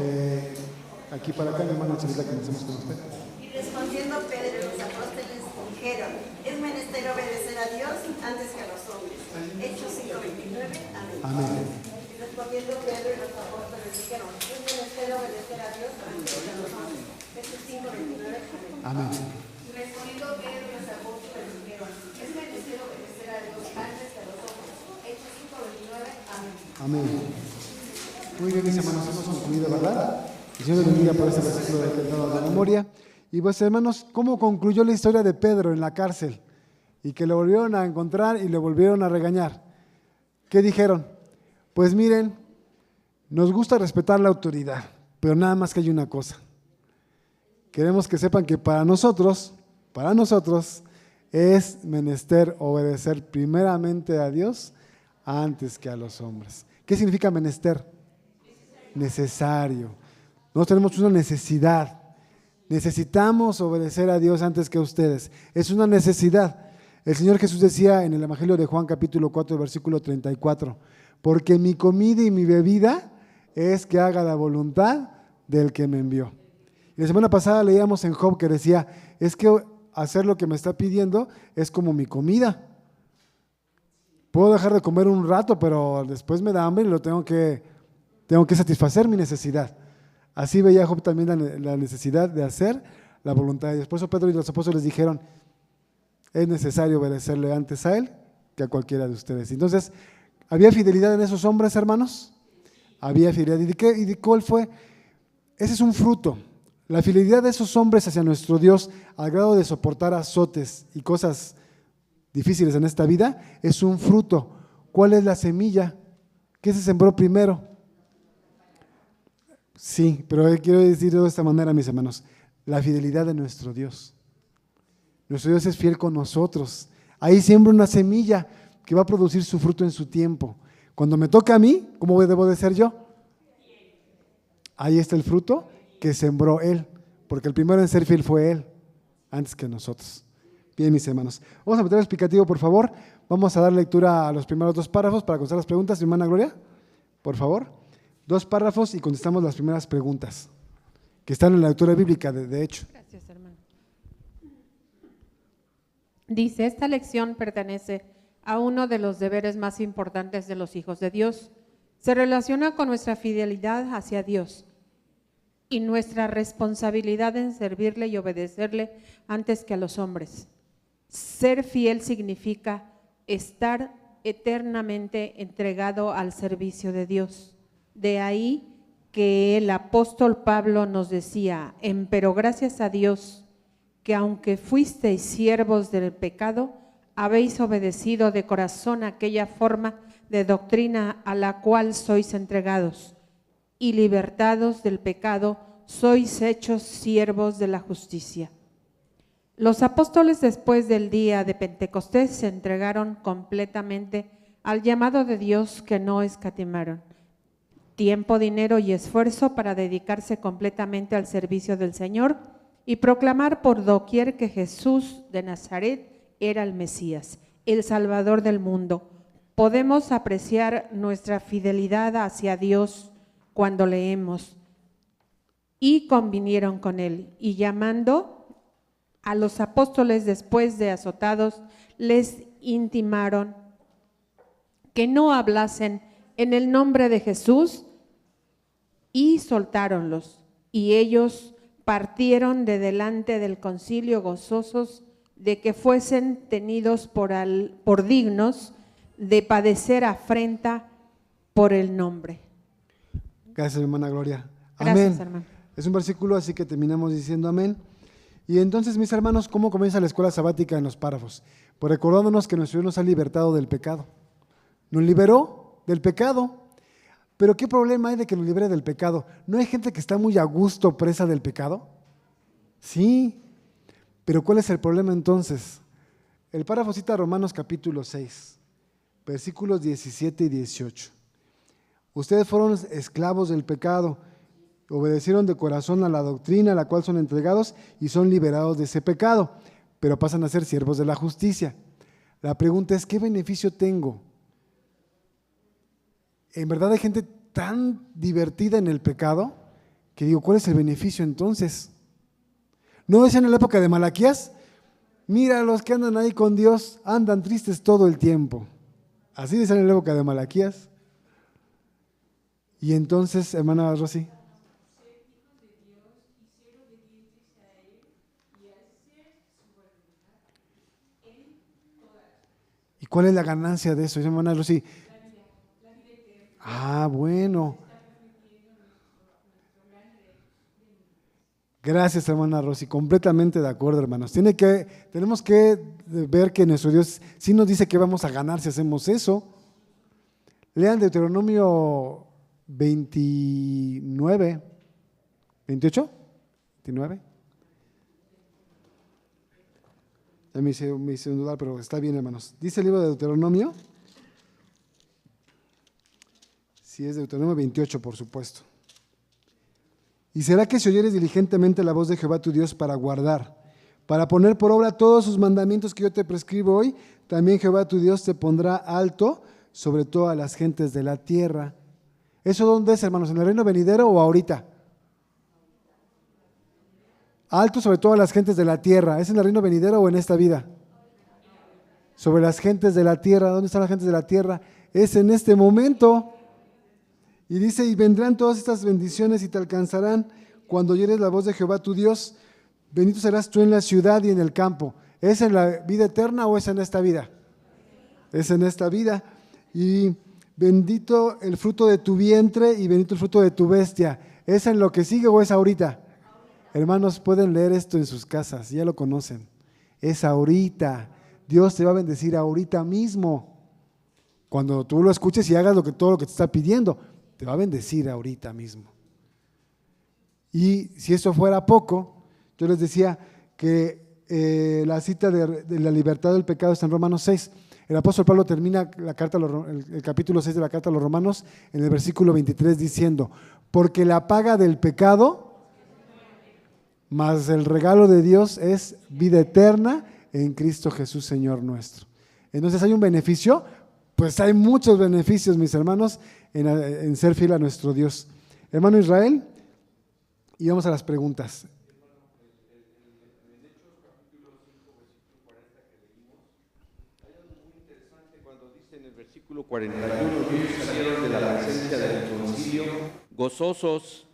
Aquí para acá, mi hermana Chelita, comencemos con usted. Y respondiendo Pedro y los apóstoles dijeron, es menester obedecer a Dios antes que a los hombres. Hechos 5:29. Amén. Amén. Y respondiendo Pedro y los apóstoles dijeron, es menester obedecer a Dios antes que a los hombres. Hechos 5:29. Amén. Y respondiendo Pedro y los apóstoles dijeron, es menester obedecer a Dios antes que a los hombres. Hechos 5:29. Amén. Amén. Muy bien, mis hermanos, hemos concluido, ¿verdad? El Señor les bendiga por este versículo de la memoria. Y pues, hermanos, ¿cómo concluyó la historia de Pedro en la cárcel? Y que lo volvieron a encontrar y lo volvieron a regañar. ¿Qué dijeron? Pues miren, nos gusta respetar la autoridad, pero nada más que hay una cosa. Queremos que sepan que para nosotros es menester obedecer primeramente a Dios antes que a los hombres. ¿Qué significa menester? Necesario. Nosotros tenemos una necesidad. Necesitamos obedecer a Dios antes que a ustedes. Es una necesidad. El Señor Jesús decía en el Evangelio de Juan capítulo 4, versículo 34, porque mi comida y mi bebida es que haga la voluntad del que me envió. Y la semana pasada leíamos en Job que decía, es que hacer lo que me está pidiendo es como mi comida. Puedo dejar de comer un rato, pero después me da hambre y tengo que satisfacer mi necesidad. Así veía Job también la necesidad de hacer la voluntad de Dios. Por eso Pedro y los apóstoles dijeron, es necesario obedecerle antes a Él que a cualquiera de ustedes. Entonces, ¿había fidelidad en esos hombres, hermanos? Había fidelidad. ¿Y cuál fue? Ese es un fruto. La fidelidad de esos hombres hacia nuestro Dios, al grado de soportar azotes y cosas difíciles en esta vida, es un fruto. ¿Cuál es la semilla? ¿Qué se sembró primero? Sí, pero quiero decirlo de esta manera, mis hermanos, la fidelidad de nuestro Dios. Nuestro Dios es fiel con nosotros. Ahí siembra una semilla que va a producir su fruto en su tiempo. Cuando me toca a mí, ¿cómo debo de ser yo? Ahí está el fruto que sembró Él, porque el primero en ser fiel fue Él, antes que nosotros. Bien, mis hermanos. Vamos a meter el explicativo, por favor. Vamos a dar lectura a los primeros 2 párrafos para contestar las preguntas. Mi hermana Gloria, por favor. 2 párrafos y contestamos las primeras preguntas, que están en la lectura bíblica, de hecho. Gracias, hermano. Dice, esta lección pertenece a uno de los deberes más importantes de los hijos de Dios. Se relaciona con nuestra fidelidad hacia Dios y nuestra responsabilidad en servirle y obedecerle antes que a los hombres. Ser fiel significa estar eternamente entregado al servicio de Dios. De ahí que el apóstol Pablo nos decía, empero gracias a Dios, que aunque fuisteis siervos del pecado, habéis obedecido de corazón aquella forma de doctrina a la cual sois entregados, y libertados del pecado, sois hechos siervos de la justicia. Los apóstoles después del día de Pentecostés se entregaron completamente al llamado de Dios que no escatimaron tiempo, dinero y esfuerzo para dedicarse completamente al servicio del Señor y proclamar por doquier que Jesús de Nazaret era el Mesías, el Salvador del mundo. Podemos apreciar nuestra fidelidad hacia Dios cuando leemos y convinieron con Él, y llamando a los apóstoles después de azotados, les intimaron que no hablasen en el nombre de Jesús, y soltáronlos, y ellos partieron de delante del concilio gozosos de que fuesen tenidos por dignos de padecer afrenta por el nombre. Gracias, hermana Gloria. Gracias, Amén. hermano. Es un versículo, así que terminamos diciendo amén. Y entonces, mis hermanos, ¿cómo comienza la escuela sabática en los párrafos? Pues recordándonos que nuestro Dios nos ha libertado del pecado. Nos liberó del pecado. Pero ¿qué problema hay de que nos libere del pecado? ¿No hay gente que está muy a gusto presa del pecado? Sí. Pero ¿cuál es el problema entonces? El párrafo cita Romanos capítulo 6, versículos 17 y 18. Ustedes fueron esclavos del pecado, obedecieron de corazón a la doctrina a la cual son entregados y son liberados de ese pecado, pero pasan a ser siervos de la justicia. La pregunta es, ¿qué beneficio tengo? En verdad hay gente tan divertida en el pecado que digo, ¿cuál es el beneficio entonces? ¿No decían en la época de Malaquías? Mira, los que andan ahí con Dios andan tristes todo el tiempo. Así decían en la época de Malaquías. Y entonces, hermana Rosy. ¿Y cuál es la ganancia de eso, hermana Rosy? Ah, bueno. Gracias, hermana Rosy, completamente de acuerdo, hermanos. Tenemos que ver que nuestro Dios sí nos dice que vamos a ganar si hacemos eso. Lean Deuteronomio 29, 28, 29. Ya me hice dudar, pero está bien, hermanos. Dice el libro de Deuteronomio. Sí, es Deuteronomio 28, por supuesto. Y será que si oyeres diligentemente la voz de Jehová tu Dios para guardar, para poner por obra todos sus mandamientos que yo te prescribo hoy, también Jehová tu Dios te pondrá alto sobre todas las gentes de la tierra. ¿Eso dónde es, hermanos? ¿En el reino venidero o ahorita? Alto sobre todas las gentes de la tierra. ¿Es en el reino venidero o en esta vida? Sobre las gentes de la tierra. ¿Dónde están las gentes de la tierra? Es en este momento. Y dice, y vendrán todas estas bendiciones y te alcanzarán cuando oyeres la voz de Jehová tu Dios. Bendito serás tú en la ciudad y en el campo. ¿Es en la vida eterna o es en esta vida? Es en esta vida. Y bendito el fruto de tu vientre y bendito el fruto de tu bestia. ¿Es en lo que sigue o es ahorita? Hermanos, pueden leer esto en sus casas, ya lo conocen. Es ahorita. Dios te va a bendecir ahorita mismo. Cuando tú lo escuches y hagas todo lo que te está pidiendo, te va a bendecir ahorita mismo. Y si eso fuera poco, yo les decía que la cita de la libertad del pecado está en Romanos 6. El apóstol Pablo termina el capítulo 6 de la carta a los Romanos en el versículo 23 diciendo, porque la paga del pecado, mas el regalo de Dios es vida eterna en Cristo Jesús, Señor nuestro. Entonces, ¿hay un beneficio? Pues hay muchos beneficios, mis hermanos, en ser fiel a nuestro Dios. Hermano Israel, y vamos a las preguntas. En el versículo 41, ellos salieron de la presencia del concilio gozosos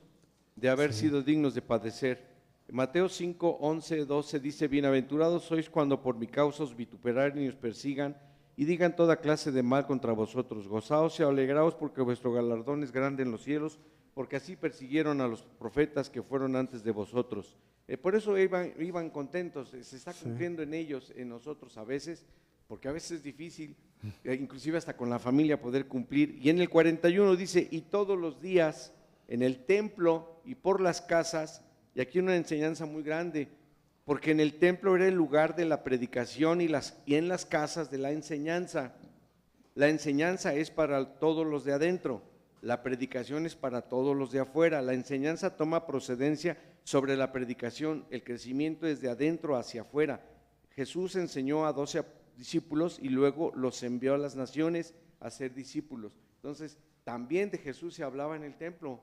de haber sido dignos de padecer. Mateo 5, 11, 12 dice, bienaventurados sois cuando por mi causa os vituperen y os persigan y digan toda clase de mal contra vosotros. Gozaos y alegraos porque vuestro galardón es grande en los cielos, porque así persiguieron a los profetas que fueron antes de vosotros. Por eso iban contentos, se está cumpliendo en ellos, en nosotros a veces, porque a veces es difícil, inclusive hasta con la familia poder cumplir. Y en el 41 dice, y todos los días en el templo y por las casas, y aquí una enseñanza muy grande, porque en el templo era el lugar de la predicación y en las casas de la enseñanza. La enseñanza es para todos los de adentro, la predicación es para todos los de afuera. La enseñanza toma procedencia sobre la predicación, el crecimiento es de adentro hacia afuera. Jesús enseñó a 12 discípulos y luego los envió a las naciones a ser discípulos. Entonces, también de Jesús se hablaba en el templo.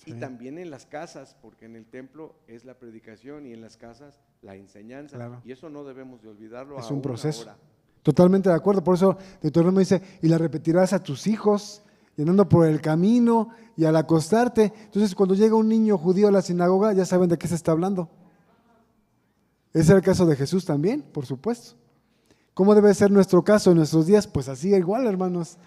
Sí. Y también en las casas, porque en el templo es la predicación y en las casas la enseñanza. Claro. Y eso no debemos de olvidarlo. Es un proceso. Ahora. Totalmente de acuerdo. Por eso Deuteronomio dice, y la repetirás a tus hijos, andando por el camino y al acostarte. Entonces, cuando llega un niño judío a la sinagoga, ya saben de qué se está hablando. Ese era el caso de Jesús también, por supuesto. ¿Cómo debe ser nuestro caso en nuestros días? Pues así igual, hermanos.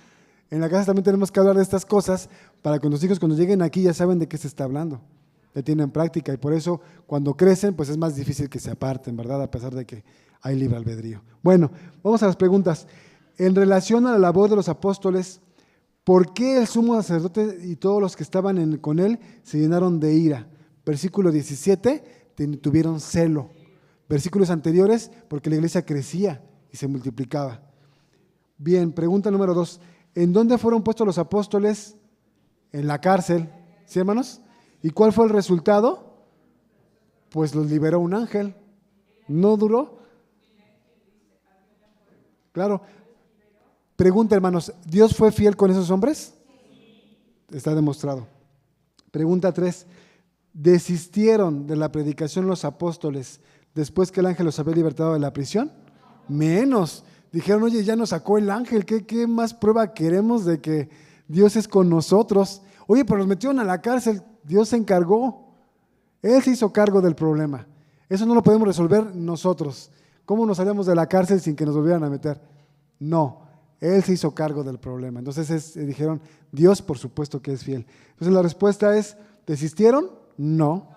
En la casa también tenemos que hablar de estas cosas para que los hijos cuando lleguen aquí ya saben de qué se está hablando, ya tienen práctica, y por eso cuando crecen pues es más difícil que se aparten, ¿verdad? A pesar de que hay libre albedrío. Bueno, vamos a las preguntas. En relación a la labor de los apóstoles, ¿por qué el sumo sacerdote y todos los que estaban con él se llenaron de ira? Versículo 17, tuvieron celo. Versículos anteriores, porque la iglesia crecía y se multiplicaba. Bien, pregunta número 2. ¿En dónde fueron puestos los apóstoles? En la cárcel, ¿sí, hermanos? ¿Y cuál fue el resultado? Pues los liberó un ángel. ¿No duró? Claro. Pregunta, hermanos, ¿Dios fue fiel con esos hombres? Está demostrado. Pregunta 3. ¿Desistieron de la predicación los apóstoles después que el ángel los había libertado de la prisión? Menos. Dijeron, oye, ya nos sacó el ángel, ¿qué más prueba queremos de que Dios es con nosotros? Oye, pero los metieron a la cárcel, Dios se encargó. Él se hizo cargo del problema. Eso no lo podemos resolver nosotros. ¿Cómo nos salíamos de la cárcel sin que nos volvieran a meter? No, Él se hizo cargo del problema. Entonces dijeron, Dios por supuesto que es fiel. Entonces la respuesta es, ¿desistieron? No,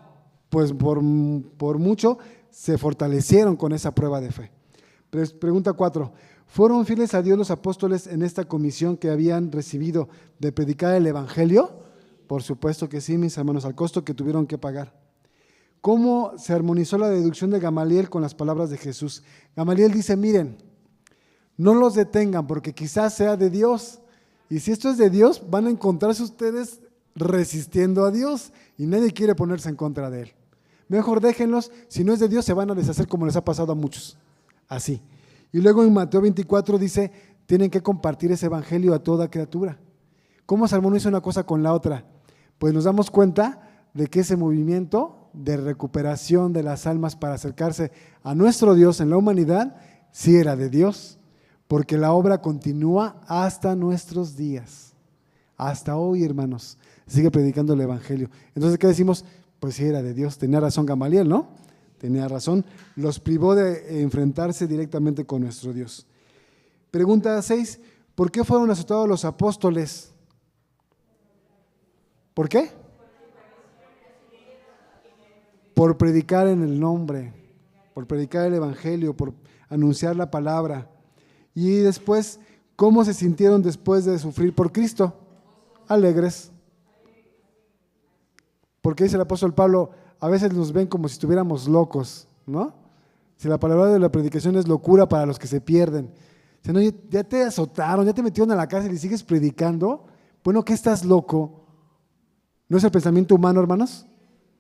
pues por mucho se fortalecieron con esa prueba de fe. Pregunta 4. ¿Fueron fieles a Dios los apóstoles en esta comisión que habían recibido de predicar el evangelio? Por supuesto que sí, mis hermanos, al costo que tuvieron que pagar. ¿Cómo se armonizó la deducción de Gamaliel con las palabras de Jesús? Gamaliel dice, miren, no los detengan porque quizás sea de Dios. Y si esto es de Dios, van a encontrarse ustedes resistiendo a Dios y nadie quiere ponerse en contra de Él. Mejor déjenlos, si no es de Dios se van a deshacer como les ha pasado a muchos. Así. Y luego en Mateo 24 dice, tienen que compartir ese evangelio a toda criatura. ¿Cómo se armoniza una cosa con la otra? Pues nos damos cuenta de que ese movimiento de recuperación de las almas para acercarse a nuestro Dios en la humanidad, sí era de Dios, porque la obra continúa hasta nuestros días. Hasta hoy, hermanos, sigue predicando el evangelio. Entonces, ¿qué decimos? Pues sí era de Dios. Tenía razón Gamaliel, ¿no? Tenía razón, los privó de enfrentarse directamente con nuestro Dios. Pregunta 6, ¿por qué fueron azotados los apóstoles? ¿Por qué? Por predicar en el nombre, por predicar el evangelio, por anunciar la palabra. Y después, ¿cómo se sintieron después de sufrir por Cristo? Alegres. Porque dice el apóstol Pablo, a veces nos ven como si estuviéramos locos, ¿no? Si la palabra de la predicación es locura para los que se pierden. Si no, ya te azotaron, ya te metieron a la cárcel y sigues predicando, bueno, ¿qué estás loco? ¿No es el pensamiento humano, hermanos?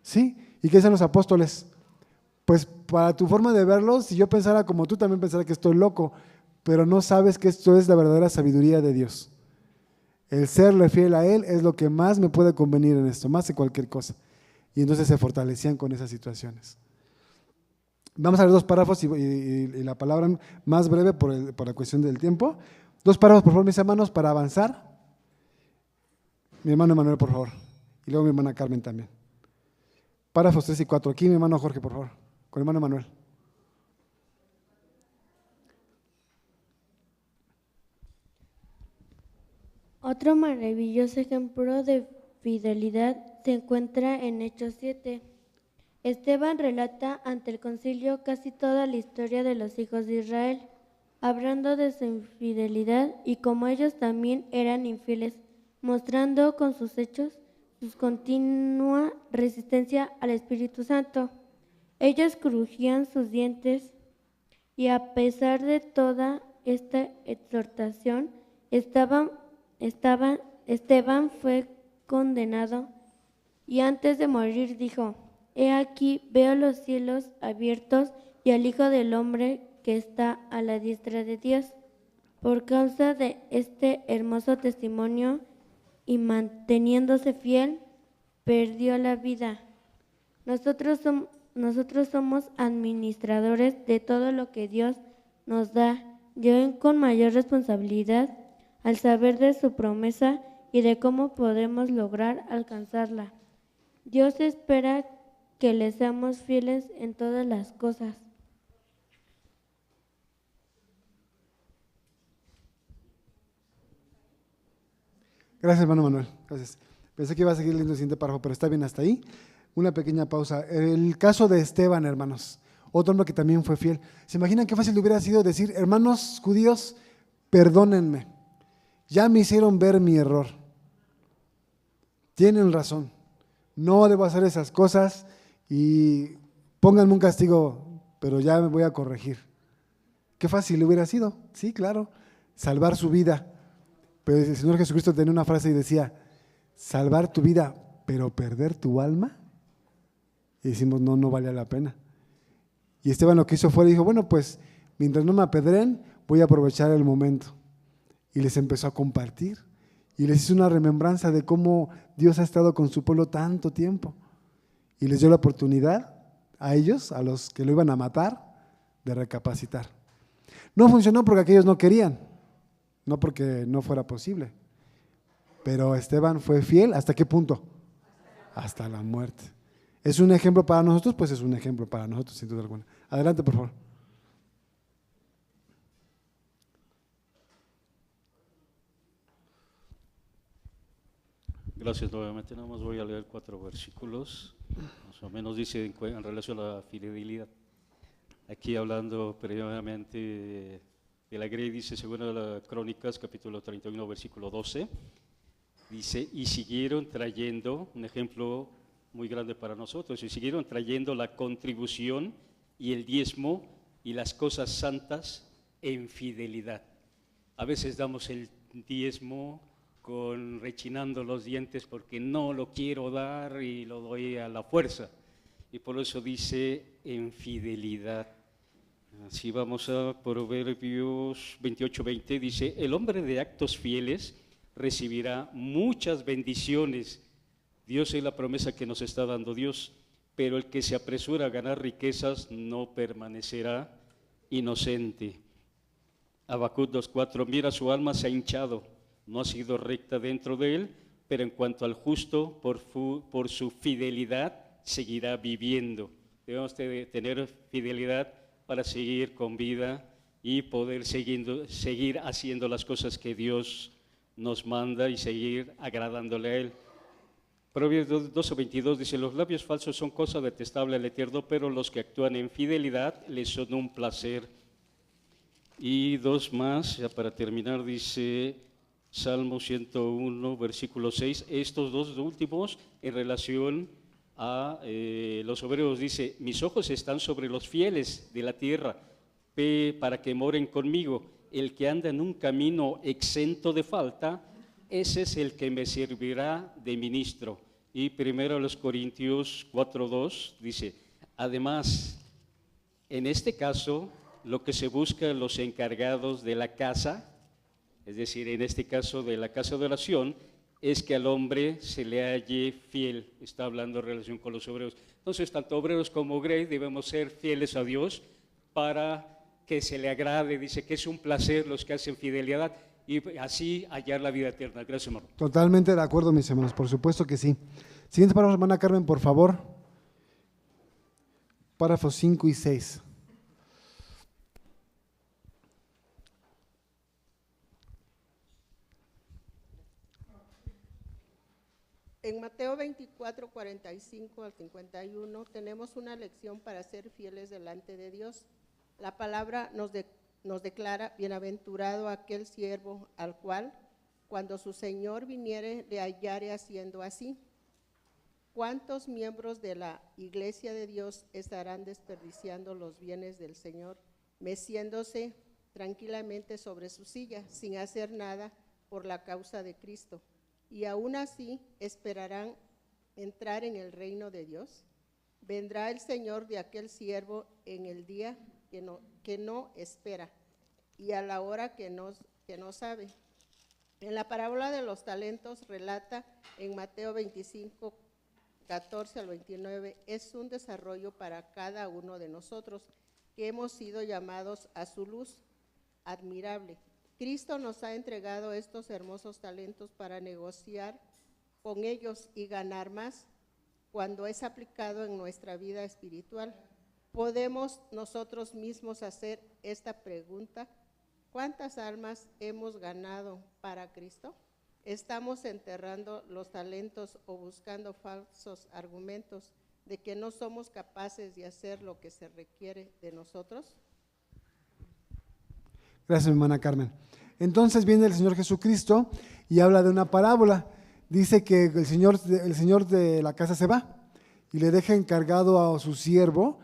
¿Sí? ¿Y qué dicen los apóstoles? Pues para tu forma de verlo, si yo pensara como tú, también pensara que estoy loco, pero no sabes que esto es la verdadera sabiduría de Dios. El serle fiel a Él es lo que más me puede convenir en esto, más que cualquier cosa. Y entonces se fortalecían con esas situaciones. Vamos a ver 2 párrafos y la palabra más breve por la cuestión del tiempo. 2 párrafos, por favor, mis hermanos, para avanzar. Mi hermano Emanuel, por favor. Y luego mi hermana Carmen también. Párrafos 3 y 4. Aquí mi hermano Jorge, por favor. Con el hermano Emanuel. Otro maravilloso ejemplo de fidelidad se encuentra en Hechos 7. Esteban relata ante el concilio casi toda la historia de los hijos de Israel, hablando de su infidelidad y cómo ellos también eran infieles, mostrando con sus hechos su continua resistencia al Espíritu Santo. Ellos crujían sus dientes y a pesar de toda esta exhortación, Esteban fue condenado y antes de morir dijo: He aquí veo los cielos abiertos y al Hijo del Hombre que está a la diestra de Dios. Por causa de este hermoso testimonio y manteniéndose fiel, perdió la vida. Nosotros somos administradores de todo lo que Dios nos da, yo con mayor responsabilidad al saber de su promesa y de cómo podemos lograr alcanzarla. Dios espera que le seamos fieles en todas las cosas. Gracias, hermano Manuel. Gracias. Pensé que iba a seguir leyendo el siguiente párrafo, pero está bien hasta ahí. Una pequeña pausa. El caso de Esteban, hermanos, otro hombre que también fue fiel. ¿Se imaginan qué fácil hubiera sido decir, hermanos judíos, perdónenme, ya me hicieron ver mi error? Tienen razón, no debo hacer esas cosas y pónganme un castigo, pero ya me voy a corregir. Qué fácil hubiera sido, sí, claro, salvar su vida. Pero el Señor Jesucristo tenía una frase y decía, salvar tu vida, pero perder tu alma. Y decimos, no, no vale la pena. Y Esteban lo que hizo fue, dijo, bueno, pues mientras no me apedreen, voy a aprovechar el momento. Y les empezó a compartir. Y les hizo una remembranza de cómo Dios ha estado con su pueblo tanto tiempo. Y les dio la oportunidad a ellos, a los que lo iban a matar, de recapacitar. No funcionó porque aquellos no querían, no porque no fuera posible. Pero Esteban fue fiel, ¿hasta qué punto? Hasta la muerte. ¿Es un ejemplo para nosotros? Pues es un ejemplo para nosotros, sin duda alguna. Adelante, por favor. Gracias nuevamente. Nada más voy a leer 4 versículos. Más o menos dice en relación a la fidelidad. Aquí hablando previamente de la Grey, dice, según las Crónicas, capítulo 31, versículo 12, dice, y siguieron trayendo, un ejemplo muy grande para nosotros, y siguieron trayendo la contribución y el diezmo y las cosas santas en fidelidad. A veces damos el diezmo rechinando los dientes porque no lo quiero dar y lo doy a la fuerza. Y por eso dice en fidelidad. Así vamos a Proverbios 28:20, dice, el hombre de actos fieles recibirá muchas bendiciones. Dios es la promesa que nos está dando Dios, pero el que se apresura a ganar riquezas no permanecerá inocente. Habacuc 2:4, mira, su alma se ha hinchado, no ha sido recta dentro de él, pero en cuanto al justo, por su fidelidad, seguirá viviendo. Debemos tener fidelidad para seguir con vida y poder seguir haciendo las cosas que Dios nos manda y seguir agradándole a Él. Proverbios 12:22 dice, los labios falsos son cosa detestable al Eterno, pero los que actúan en fidelidad les son un placer. Y 2 más, ya para terminar, dice Salmo 101, versículo 6, estos 2 últimos en relación a los obreros, dice, mis ojos están sobre los fieles de la tierra, para que moren conmigo. El que anda en un camino exento de falta, ese es el que me servirá de ministro. Y 1 Corintios 4:2 dice, además, en este caso, lo que se busca en los encargados de la casa, es decir, en este caso de la casa de oración, es que al hombre se le halle fiel. Está hablando en relación con los obreros. Entonces, tanto obreros como Grey debemos ser fieles a Dios para que se le agrade. Dice que es un placer los que hacen fidelidad y así hallar la vida eterna. Gracias, hermano. Totalmente de acuerdo, mis hermanos, por supuesto que sí. Siguiente párrafo, hermana Carmen, por favor. Párrafos 5 y 6. En Mateo 24, 45 al 51 tenemos una lección para ser fieles delante de Dios. La palabra nos declara, bienaventurado aquel siervo al cual, cuando su Señor viniere, le hallare haciendo así. ¿Cuántos miembros de la Iglesia de Dios estarán desperdiciando los bienes del Señor, meciéndose tranquilamente sobre su silla, sin hacer nada por la causa de Cristo? Y aún así esperarán entrar en el reino de Dios. Vendrá el Señor de aquel siervo en el día que no espera y a la hora que no sabe. En la parábola de los talentos relata en Mateo 25, 14 al 29, es un desarrollo para cada uno de nosotros que hemos sido llamados a su luz admirable. Cristo nos ha entregado estos hermosos talentos para negociar con ellos y ganar más cuando es aplicado en nuestra vida espiritual. ¿Podemos nosotros mismos hacer esta pregunta? ¿Cuántas almas hemos ganado para Cristo? ¿Estamos enterrando los talentos o buscando falsos argumentos de que no somos capaces de hacer lo que se requiere de nosotros? Gracias, hermana Carmen. Entonces viene el Señor Jesucristo y habla de una parábola. Dice que el señor de la casa se va y le deja encargado a su siervo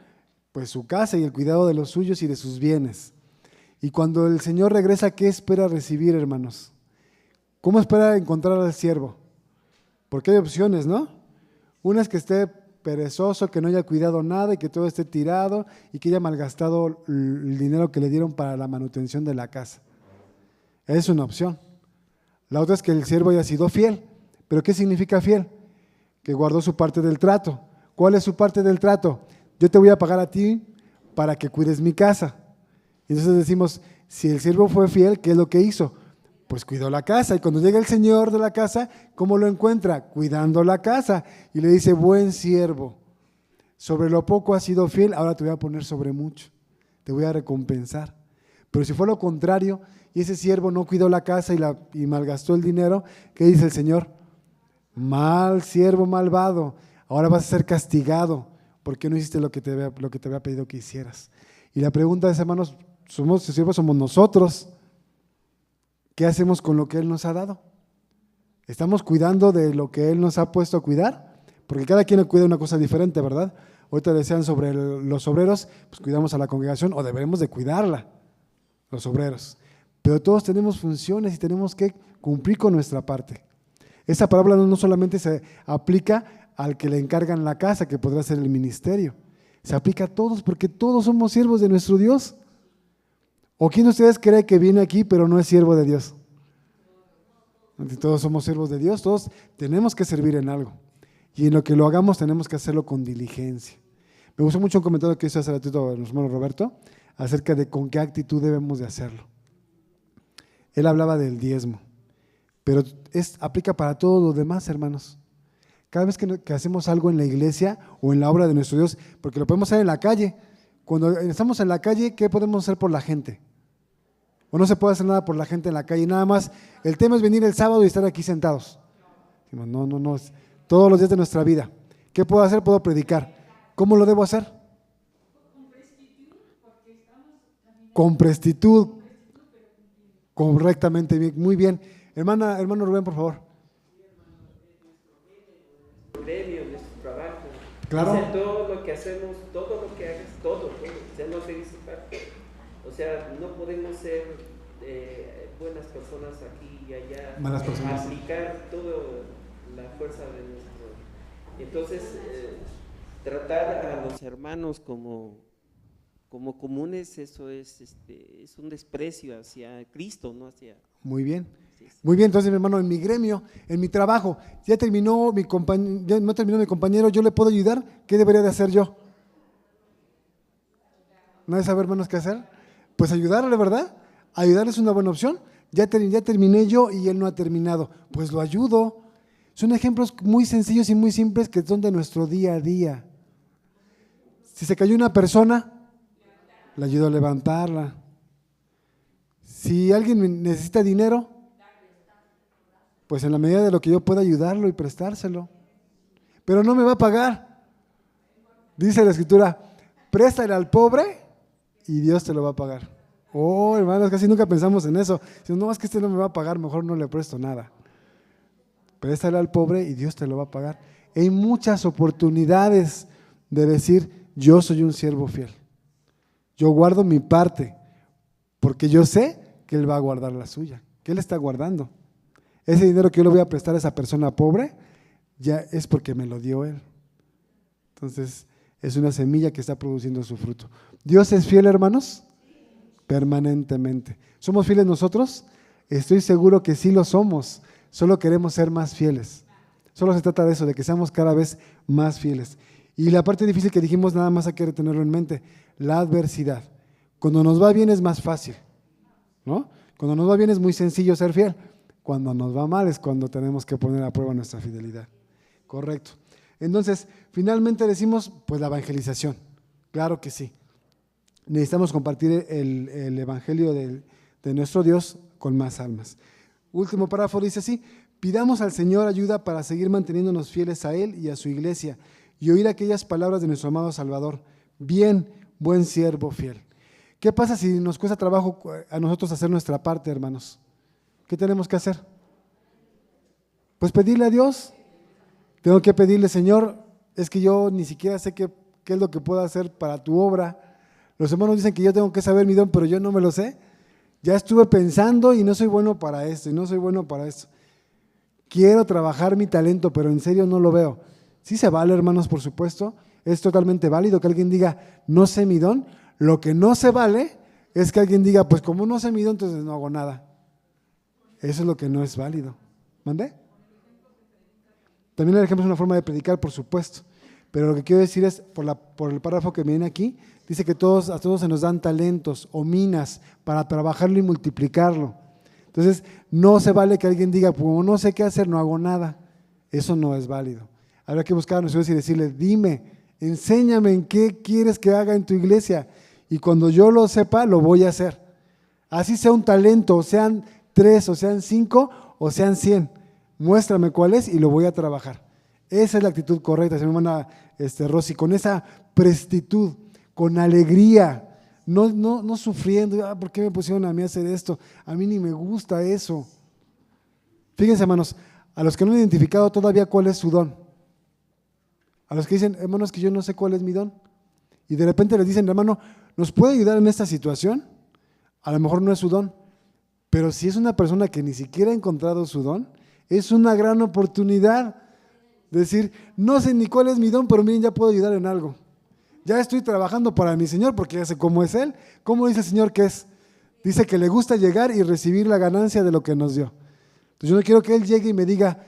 pues su casa y el cuidado de los suyos y de sus bienes. Y cuando el Señor regresa, ¿qué espera recibir, hermanos? ¿Cómo espera encontrar al siervo? Porque hay opciones, ¿no? Una es que esté perezoso, que no haya cuidado nada y que todo esté tirado y que haya malgastado el dinero que le dieron para la manutención de la casa. Es una opción. La otra es que el siervo haya sido fiel. ¿Pero qué significa fiel? Que guardó su parte del trato. ¿Cuál es su parte del trato? Yo te voy a pagar a ti para que cuides mi casa. Entonces decimos, si el siervo fue fiel, ¿qué es lo que hizo? Pues cuidó la casa. Y cuando llega el señor de la casa, ¿cómo lo encuentra? Cuidando la casa. Y le dice, buen siervo, sobre lo poco has sido fiel, ahora te voy a poner sobre mucho. Te voy a recompensar. Pero si fue lo contrario, y ese siervo no cuidó la casa y malgastó el dinero, ¿qué dice el Señor? Mal siervo malvado, ahora vas a ser castigado porque no hiciste lo que te había pedido que hicieras. Y la pregunta es, hermanos, somos siervos, somos nosotros. ¿Qué hacemos con lo que Él nos ha dado? ¿Estamos cuidando de lo que Él nos ha puesto a cuidar? Porque cada quien cuida una cosa diferente, ¿verdad? Ahorita decían sobre los obreros, pues cuidamos a la congregación o debemos de cuidarla, los obreros. Pero todos tenemos funciones y tenemos que cumplir con nuestra parte. Esa parábola no solamente se aplica al que le encargan la casa, que podrá ser el ministerio, se aplica a todos porque todos somos siervos de nuestro Dios. ¿O quién de ustedes cree que viene aquí pero no es siervo de Dios? Todos somos siervos de Dios, todos tenemos que servir en algo. Y en lo que lo hagamos tenemos que hacerlo con diligencia. Me gustó mucho un comentario que hizo hace ratito el hermano Roberto acerca de con qué actitud debemos de hacerlo. Él hablaba del diezmo, pero aplica para todos los demás, hermanos. Cada vez que hacemos algo en la iglesia o en la obra de nuestro Dios, porque lo podemos hacer en la calle. Cuando estamos en la calle, ¿qué podemos hacer por la gente? O no se puede hacer nada por la gente en la calle, nada más. El tema es venir el sábado y estar aquí sentados. No, todos los días de nuestra vida. ¿Qué puedo hacer? Puedo predicar. ¿Cómo lo debo hacer? Con prestitud. Correctamente, muy bien. Hermano Rubén, por favor. Gremio, nuestro trabajo. Claro. Hacer todo lo que hacemos, todo lo que hagas, todo. O sea, no te dice parte. O sea, no podemos ser buenas personas aquí y allá. Malas personas. Aplicar toda la fuerza de nuestro. Entonces, tratar a los hermanos como comunes, eso es un desprecio hacia Cristo, no hacia. Muy bien. Muy bien, entonces mi hermano, en mi gremio, en mi trabajo, ya no terminó mi compañero, ¿yo le puedo ayudar? ¿Qué debería de hacer yo? ¿Nadie sabe, hermanos, qué hacer? Pues ayudarle, ¿verdad? Ayudarle es una buena opción. Ya terminé yo y él no ha terminado, pues lo ayudo. Son ejemplos muy sencillos y muy simples que son de nuestro día a día. Si se cayó una persona, le ayudo a levantarla. Si alguien necesita dinero, pues en la medida de lo que yo pueda ayudarlo y prestárselo. Pero no me va a pagar. Dice la Escritura, préstale al pobre y Dios te lo va a pagar. Oh, hermanos, casi nunca pensamos en eso. Si no, es que no me va a pagar, mejor no le presto nada. Préstale al pobre y Dios te lo va a pagar. Hay muchas oportunidades de decir, yo soy un siervo fiel. Yo guardo mi parte, porque yo sé que Él va a guardar la suya, que Él está guardando. Ese dinero que yo le voy a prestar a esa persona pobre, ya es porque me lo dio Él. Entonces, es una semilla que está produciendo su fruto. ¿Dios es fiel, hermanos? Permanentemente. ¿Somos fieles nosotros? Estoy seguro que sí lo somos, solo queremos ser más fieles. Solo se trata de eso, de que seamos cada vez más fieles. Y la parte difícil que dijimos, nada más hay que tenerlo en mente, la adversidad. Cuando nos va bien es más fácil, ¿no? Cuando nos va bien es muy sencillo ser fiel. Cuando nos va mal es cuando tenemos que poner a prueba nuestra fidelidad. Correcto. Entonces, finalmente decimos, pues la evangelización. Claro que sí. Necesitamos compartir el evangelio de nuestro Dios con más almas. Último párrafo dice así, Pidamos al Señor ayuda para seguir manteniéndonos fieles a Él y a su iglesia y oír aquellas palabras de nuestro amado Salvador. Bien, buen siervo fiel. ¿Qué pasa si nos cuesta trabajo a nosotros hacer nuestra parte, hermanos? ¿Qué tenemos que hacer? Pues pedirle a Dios. Tengo que pedirle, Señor, es que yo ni siquiera sé qué es lo que puedo hacer para tu obra. Los hermanos dicen que yo tengo que saber mi don, pero yo no me lo sé. Ya estuve pensando y no soy bueno para esto, y no soy bueno para esto. Quiero trabajar mi talento, pero en serio no lo veo. Sí se vale, hermanos, por supuesto. Es totalmente válido que alguien diga, no sé mi don. Lo que no se vale es que alguien diga, pues como no sé mi don, entonces no hago nada. Eso es lo que no es válido. ¿Mandé? También el ejemplo es una forma de predicar, por supuesto. Pero lo que quiero decir es, por el párrafo que viene aquí, dice que a todos se nos dan talentos o minas para trabajarlo y multiplicarlo. Entonces, no se vale que alguien diga, como no sé qué hacer, no hago nada. Eso no es válido. Habrá que buscar a nuestro Dios y decirle, dime, enséñame en qué quieres que haga en tu iglesia. Y cuando yo lo sepa, lo voy a hacer. Así sea un talento, o sean 3, o sean 5, o sean 100. Muéstrame cuál es y lo voy a trabajar. Esa es la actitud correcta, mi hermana Rosy, con esa prestitud, con alegría. No sufriendo, ¿por qué me pusieron a mí a hacer esto? A mí ni me gusta eso. Fíjense, hermanos, a los que no han identificado todavía cuál es su don, a los que dicen, hermanos, que yo no sé cuál es mi don, y de repente les dicen, hermano, ¿nos puede ayudar en esta situación? A lo mejor no es su don, pero si es una persona que ni siquiera ha encontrado su don, es una gran oportunidad de decir, no sé ni cuál es mi don, pero miren, ya puedo ayudar en algo. Ya estoy trabajando para mi Señor porque ya sé cómo es Él. ¿Cómo dice el Señor que es? Dice que le gusta llegar y recibir la ganancia de lo que nos dio. Entonces yo no quiero que Él llegue y me diga,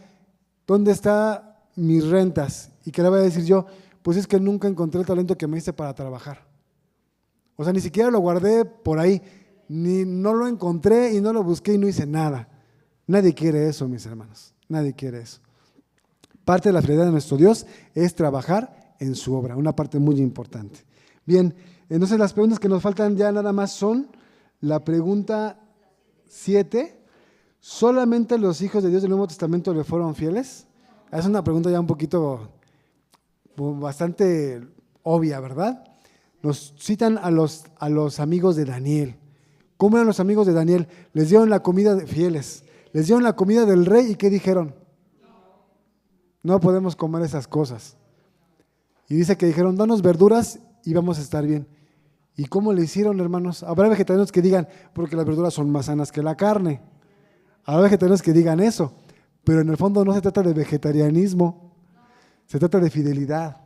¿dónde están mis rentas? Y que le vaya a decir yo, pues es que nunca encontré el talento que me hice para trabajar. O sea, ni siquiera lo guardé por ahí, no lo encontré y no lo busqué y no hice nada. Nadie quiere eso, mis hermanos, nadie quiere eso. Parte de la fidelidad de nuestro Dios es trabajar en su obra, una parte muy importante. Bien, entonces las preguntas que nos faltan ya nada más son la pregunta 7. ¿Solamente los hijos de Dios del Nuevo Testamento le fueron fieles? Es una pregunta ya un poquito, bastante obvia, ¿verdad? Nos citan a los amigos de Daniel. ¿Cómo eran los amigos de Daniel? Les dieron la comida de fieles, les dieron la comida del rey y ¿qué dijeron? No podemos comer esas cosas. Y dice que dijeron, danos verduras y vamos a estar bien. ¿Y cómo le hicieron, hermanos? Habrá vegetarianos que digan, porque las verduras son más sanas que la carne. Habrá vegetarianos que digan eso, pero en el fondo no se trata de vegetarianismo, se trata de fidelidad.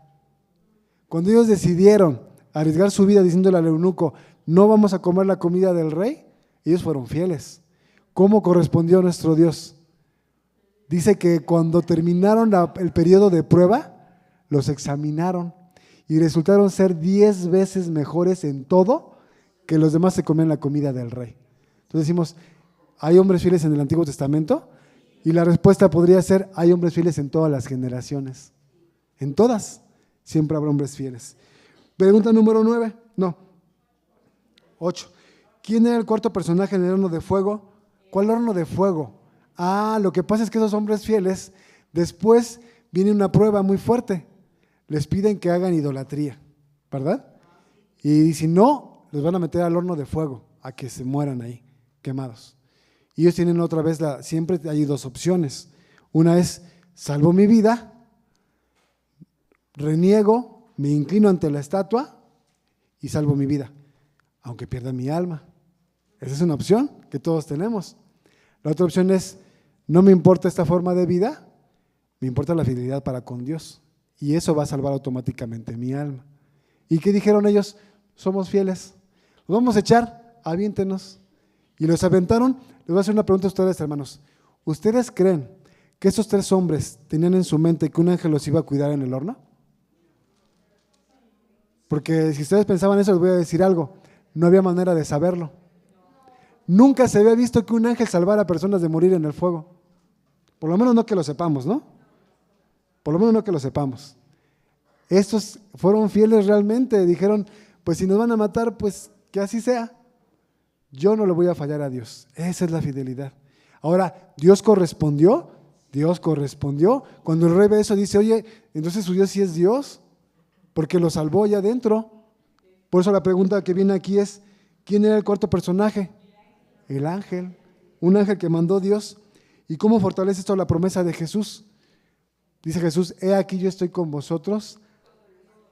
Cuando ellos decidieron arriesgar su vida diciéndole al eunuco, no vamos a comer la comida del rey, ellos fueron fieles. ¿Cómo correspondió a nuestro Dios? Dice que cuando terminaron el periodo de prueba, los examinaron y resultaron ser 10 veces mejores en todo que los demás se comían la comida del rey. Entonces decimos, ¿hay hombres fieles en el Antiguo Testamento? Y la respuesta podría ser, hay hombres fieles en todas las generaciones. En todas, siempre habrá hombres fieles. Pregunta número 8. ¿Quién era el cuarto personaje en el horno de fuego? ¿Cuál horno de fuego? Lo que pasa es que esos hombres fieles, después viene una prueba muy fuerte. Les piden que hagan idolatría, ¿verdad? Y si no, los van a meter al horno de fuego, a que se mueran ahí, quemados. Y ellos tienen otra vez, siempre hay 2 opciones. Una es, salvo mi vida, reniego, me inclino ante la estatua y salvo mi vida, aunque pierda mi alma. Esa es una opción que todos tenemos. La otra opción es, no me importa esta forma de vida, me importa la fidelidad para con Dios. Y eso va a salvar automáticamente mi alma. ¿Y qué dijeron ellos? Somos fieles. Los vamos a echar, aviéntenos. Y los aventaron. Les voy a hacer una pregunta a ustedes, hermanos. ¿Ustedes creen que esos 3 hombres tenían en su mente que un ángel los iba a cuidar en el horno? Porque si ustedes pensaban eso, les voy a decir algo. No había manera de saberlo. Nunca se había visto que un ángel salvara a personas de morir en el fuego. Por lo menos no que lo sepamos, ¿no? Por lo menos no que lo sepamos. Estos fueron fieles realmente. Dijeron, pues si nos van a matar, pues que así sea. Yo no le voy a fallar a Dios. Esa es la fidelidad. Ahora, ¿Dios correspondió? Dios correspondió. Cuando el rey ve eso dice, oye, entonces su Dios sí es Dios, porque lo salvó allá adentro. Por eso la pregunta que viene aquí es, ¿quién era el cuarto personaje? El ángel, un ángel que mandó Dios. ¿Y cómo fortalece esto la promesa de Jesús? Dice Jesús, he aquí yo estoy con vosotros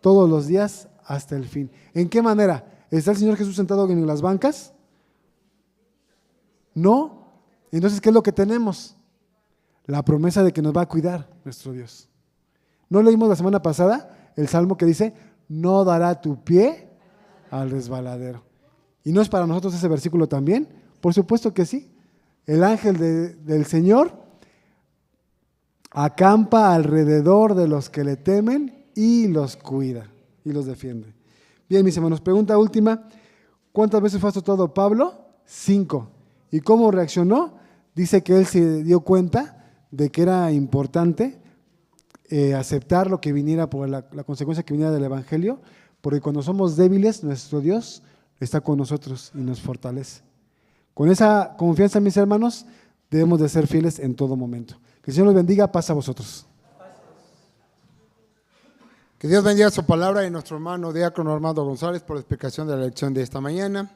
todos los días hasta el fin. ¿En qué manera? ¿Está el Señor Jesús sentado en las bancas? No. Entonces, ¿qué es lo que tenemos? La promesa de que nos va a cuidar nuestro Dios. ¿No leímos la semana pasada el salmo que dice, no dará tu pie al resbaladero? ¿Y no es para nosotros ese versículo también? Por supuesto que sí. El ángel del Señor acampa alrededor de los que le temen y los cuida y los defiende. Bien, mis hermanos, pregunta última. ¿Cuántas veces fue azotado Pablo? 5. ¿Y cómo reaccionó? Dice que él se dio cuenta de que era importante aceptar lo que viniera por la consecuencia que viniera del Evangelio, porque cuando somos débiles, nuestro Dios está con nosotros y nos fortalece. Con esa confianza, mis hermanos, debemos de ser fieles en todo momento. Que el Señor los bendiga, paz a vosotros. Que Dios bendiga su palabra y nuestro hermano diácono Armando González por la explicación de la lección de esta mañana.